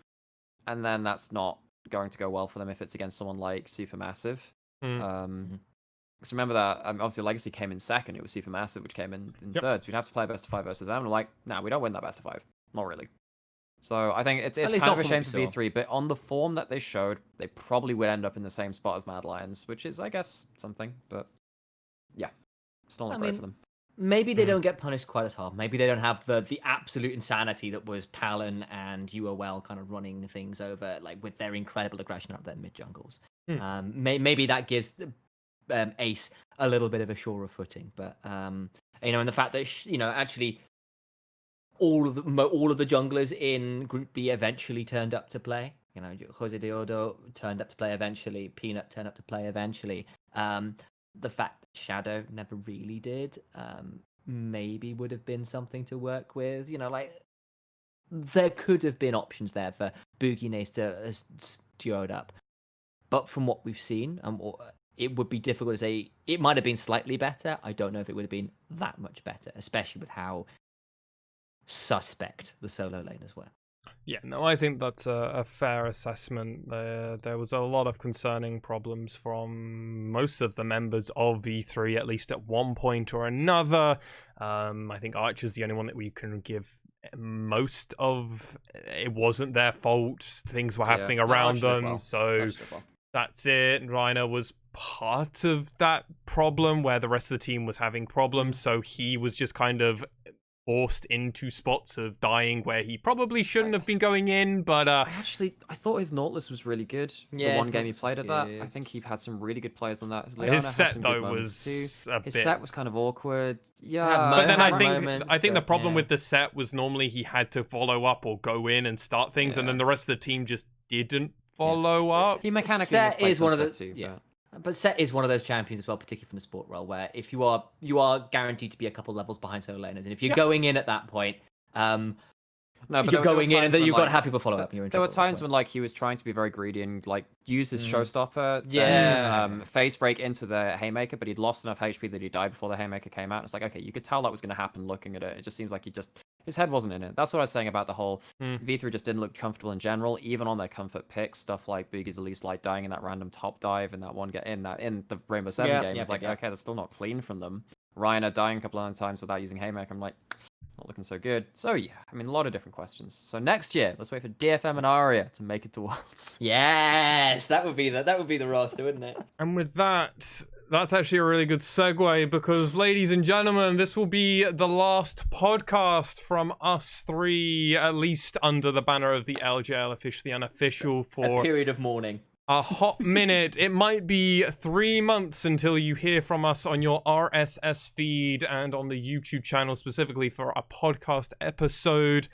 Speaker 2: and then that's not going to go well for them if it's against someone like Supermassive. Because remember that, obviously Legacy came in second, it was Supermassive, which came in third, so we'd have to play a best of 5 versus them, and I'm like, nah, we don't win that best of 5. Not really. So I think it's kind of a shame for V3, but on the form that they showed, they probably would end up in the same spot as Mad Lions, which is, I guess, something, but yeah, still not great for them.
Speaker 4: Maybe they don't get punished quite as hard. Maybe they don't have the absolute insanity that was Talon and UOL kind of running things over, like with their incredible aggression out their mid jungles. Maybe that gives Ace a little bit of a surer footing. But you know, and the fact that actually all of the junglers in Group B eventually turned up to play. You know, Jose Deodo turned up to play eventually. Peanut turned up to play eventually. The fact that Shadow never really did, maybe would have been something to work with. You know, like, there could have been options there for Boogie Nace to duoed up. But from what we've seen, it would be difficult to say. It might have been slightly better. I don't know if it would have been that much better, especially with how suspect the solo laners were.
Speaker 1: Yeah, no, I think that's a fair assessment. There was a lot of concerning problems from most of the members of V3, at least at one point or another. I think Archer's the only one that we can give most of. It wasn't their fault. Things were happening around them, so that's it. Reiner was part of that problem where the rest of the team was having problems, so he was just kind of forced into spots of dying where he probably shouldn't have been going in, but
Speaker 2: I thought his Nautilus was really good.
Speaker 4: Yeah,
Speaker 2: the one game he played at that, I think he had some really good players on that.
Speaker 1: His set though was
Speaker 2: his set was kind of awkward.
Speaker 1: But then I think the problem with the set was normally he had to follow up or go in and start things, and then the rest of the team just didn't follow up.
Speaker 2: He mechanically
Speaker 4: set is one of the
Speaker 2: too,
Speaker 4: But Set is one of those champions as well, particularly from the sport role, where if you are guaranteed to be a couple levels behind solo laners, and if you're going in at that point, you're going in, and then you've got to have people follow up.
Speaker 2: There were times when like he was trying to be very greedy and like use his showstopper, face break into the haymaker, but he'd lost enough HP that he died before the haymaker came out. It's like, okay, you could tell that was going to happen looking at it. It just seems like his head wasn't in it. That's what I was saying about the whole V3 just didn't look comfortable in general, even on their comfort picks. Stuff like Boogie's Elise Light dying in that random top dive and that one in the Rainbow 7 game. It's like, okay, that's still not clean from them. Reiner dying a couple of times without using haymaker. I'm like, not looking so good. So yeah, I mean, a lot of different questions. So next year, let's wait for DFM and Aria to make it to Worlds.
Speaker 4: Yes, that would be the roster, wouldn't it?
Speaker 1: And with that, that's actually a really good segue because, ladies and gentlemen, this will be the last podcast from us three, at least under the banner of the LJL Officially Unofficial,
Speaker 4: A
Speaker 1: for
Speaker 4: period of mourning.
Speaker 1: a hot minute. It might be 3 months until you hear from us on your RSS feed and on the YouTube channel specifically for a podcast episode.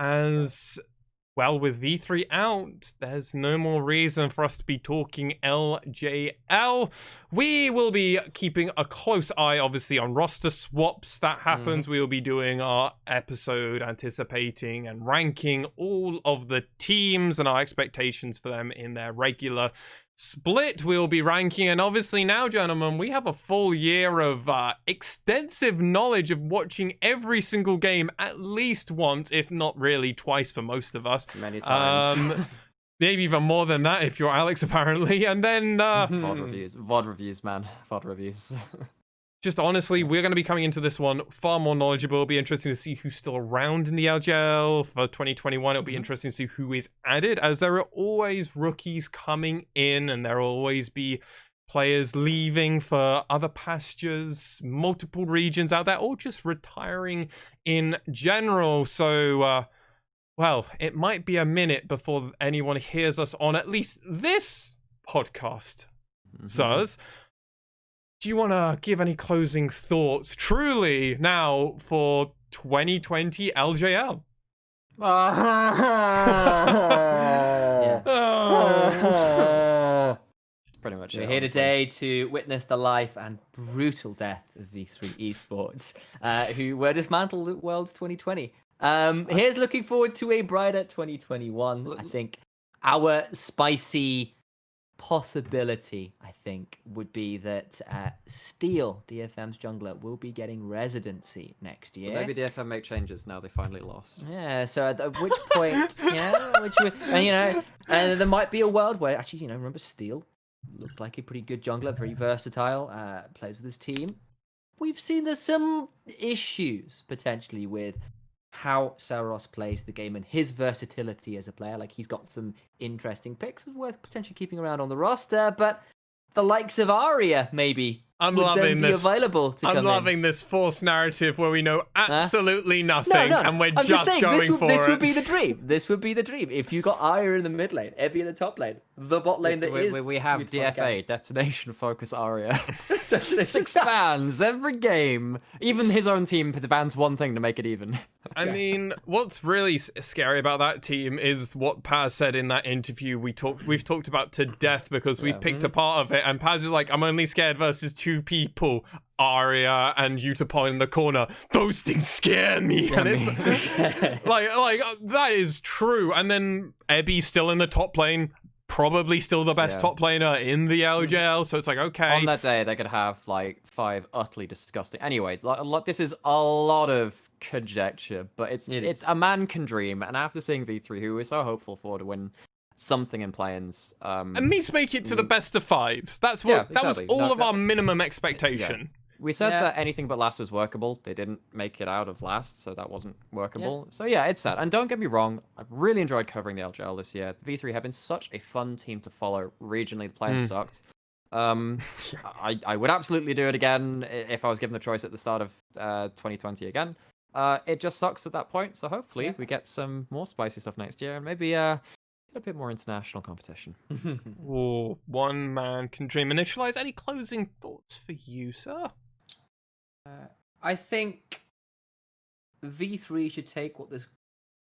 Speaker 1: As well, with V3 out, there's no more reason for us to be talking LJL. We will be keeping a close eye, obviously, on roster swaps that happens. We will be doing our episode anticipating and ranking all of the teams and our expectations for them in their regular split. We'll be ranking, and obviously now, gentlemen, we have a full year of extensive knowledge of watching every single game at least once, if not really twice for most of us.
Speaker 2: Many times.
Speaker 1: Maybe even more than that if you're Alex, apparently. And then
Speaker 2: VOD reviews, man. VOD reviews.
Speaker 1: just honestly, we're going to be coming into this one far more knowledgeable. It'll be interesting to see who's still around in the LGL for 2021. It'll be interesting to see who is added, as there are always rookies coming in, and there will always be players leaving for other pastures, multiple regions out there, or just retiring in general. So, well, it might be a minute before anyone hears us on at least this podcast. Sirs, do you want to give any closing thoughts, truly, now for 2020 LJL?
Speaker 2: Pretty much
Speaker 4: We're
Speaker 2: it,
Speaker 4: here
Speaker 2: honestly.
Speaker 4: today to witness the life and brutal death of V3 Esports, who were dismantled at Worlds 2020. Here's looking forward to a brighter 2021. I think our spicy possibility, would be that Steel, DFM's jungler, will be getting residency next year.
Speaker 2: So maybe DFM make changes now they finally lost.
Speaker 4: Yeah, so at which point, and there might be a world where actually, remember Steel looked like a pretty good jungler, very versatile, plays with his team. We've seen there's some issues potentially with how Saros plays the game and his versatility as a player. Like, he's got some interesting picks worth potentially keeping around on the roster, but the likes of Arya maybe
Speaker 1: I'm
Speaker 4: would
Speaker 1: loving
Speaker 4: then be
Speaker 1: this.
Speaker 4: available to come
Speaker 1: I'm
Speaker 4: in.
Speaker 1: loving this false narrative where we know absolutely nothing, and we're
Speaker 4: I'm
Speaker 1: just
Speaker 4: saying,
Speaker 1: going
Speaker 4: this
Speaker 1: for
Speaker 4: this
Speaker 1: it.
Speaker 4: would be the dream. This would be the dream. If you got Arya in the mid lane, Ebby in the top lane, the bot lane that is...
Speaker 2: We have
Speaker 4: Utah
Speaker 2: DFA, Detonation Focus Aria.
Speaker 4: Gang.
Speaker 2: 6 bans every game. Even his own team bans one thing to make it even.
Speaker 1: I mean, what's really scary about that team is what Paz said in that interview we've talked about to death, because we've picked a part of it, and Paz is like, I'm only scared versus 2 people, Arya and Utapon in the corner. Those things scare me. And it's like that is true. And then Ebby's still in the top lane, probably still the best top laner in the LJL. So it's like, okay.
Speaker 2: On that day, they could have like 5 utterly disgusting. Anyway, this is a lot of conjecture, but it's a man can dream. And after seeing V3, who we're so hopeful for to win something in play-ins,
Speaker 1: at least make it to the best of 5s. That's what that was all of our minimum expectation.
Speaker 2: We said that anything but last was workable. They didn't make it out of last, so that wasn't workable. So yeah, it's sad. And don't get me wrong, I've really enjoyed covering the LGL this year. V3 have been such a fun team to follow. Regionally, the players sucked. I would absolutely do it again if I was given the choice at the start of 2020 again. It just sucks at that point, so hopefully we get some more spicy stuff next year, and maybe get a bit more international competition.
Speaker 1: Oh, one man can dream. Initialize, any closing thoughts for you, sir?
Speaker 4: I think V3 should take what this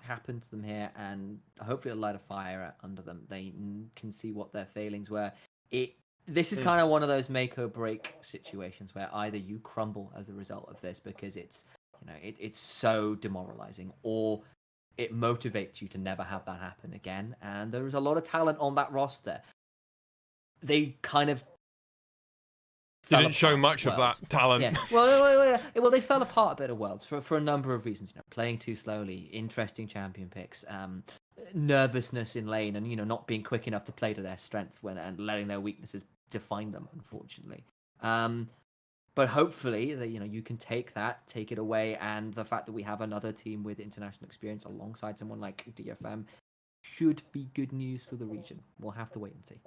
Speaker 4: happened to them here and hopefully light a fire under them. They can see what their failings were. This is kind of one of those make or break situations where either you crumble as a result of this because it's it's so demoralizing, or it motivates you to never have that happen again. And there is a lot of talent on that roster. They kind of
Speaker 1: didn't show much of that talent.
Speaker 4: Yeah. Well, they fell apart a bit at Worlds for a number of reasons. Playing too slowly, interesting champion picks, nervousness in lane, and not being quick enough to play to their strengths and letting their weaknesses define them. Unfortunately, but hopefully that you can take it away, and the fact that we have another team with international experience alongside someone like DFM should be good news for the region. We'll have to wait and see.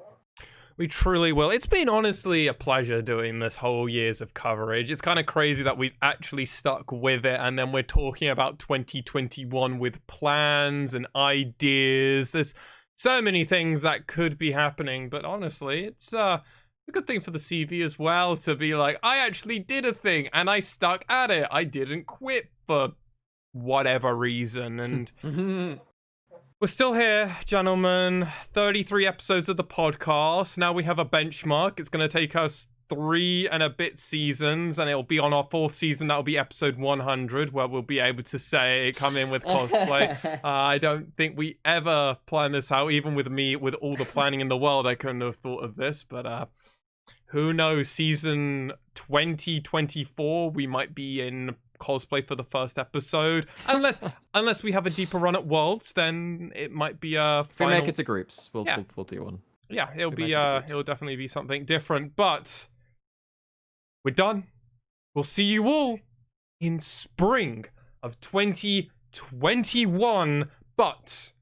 Speaker 1: We truly will. It's been honestly a pleasure doing this whole years of coverage. It's kind of crazy that we've actually stuck with it, and then we're talking about 2021 with plans and ideas. There's so many things that could be happening, but honestly, it's a good thing for the CV as well to be like, I actually did a thing and I stuck at it. I didn't quit for whatever reason, and we're still here, gentlemen. 33 episodes of the podcast. Now we have a benchmark. It's going to take us 3 and a bit seasons, and it'll be on our 4th season. That'll be episode 100, where we'll be able to say, come in with cosplay. I don't think we ever planned this out, even with me, with all the planning in the world. I couldn't have thought of this, but who knows? Season 2024, we might be in cosplay for the first episode, unless we have a deeper run at Worlds, then it might be a
Speaker 2: If we
Speaker 1: final...
Speaker 2: make it to groups, we'll do one.
Speaker 1: Yeah, it'll
Speaker 2: We
Speaker 1: be
Speaker 2: make it to groups.
Speaker 1: it'll definitely be something different, but we're done. We'll see you all in spring of 2021, but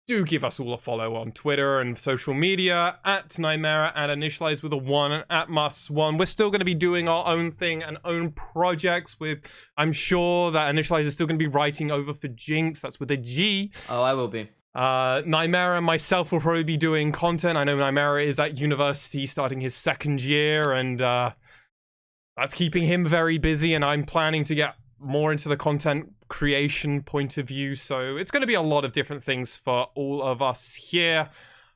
Speaker 1: do give us all a follow on Twitter and social media at Nightmare and initialize with a 1 and at Must1. We're still going to be doing our own thing and own projects with, I'm sure that Initialize is still going to be writing over for Jinx. That's with a G.
Speaker 4: Oh, I will be.
Speaker 1: Nightmare and myself will probably be doing content. I know Nightmare is at university starting his 2nd year, and that's keeping him very busy, and I'm planning to get more into the content creation point of view, so it's going to be a lot of different things for all of us here.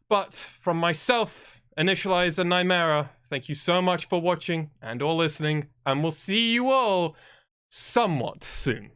Speaker 1: But from myself, Initialize, and Nightmare, thank you so much for watching and or listening, and we'll see you all somewhat soon.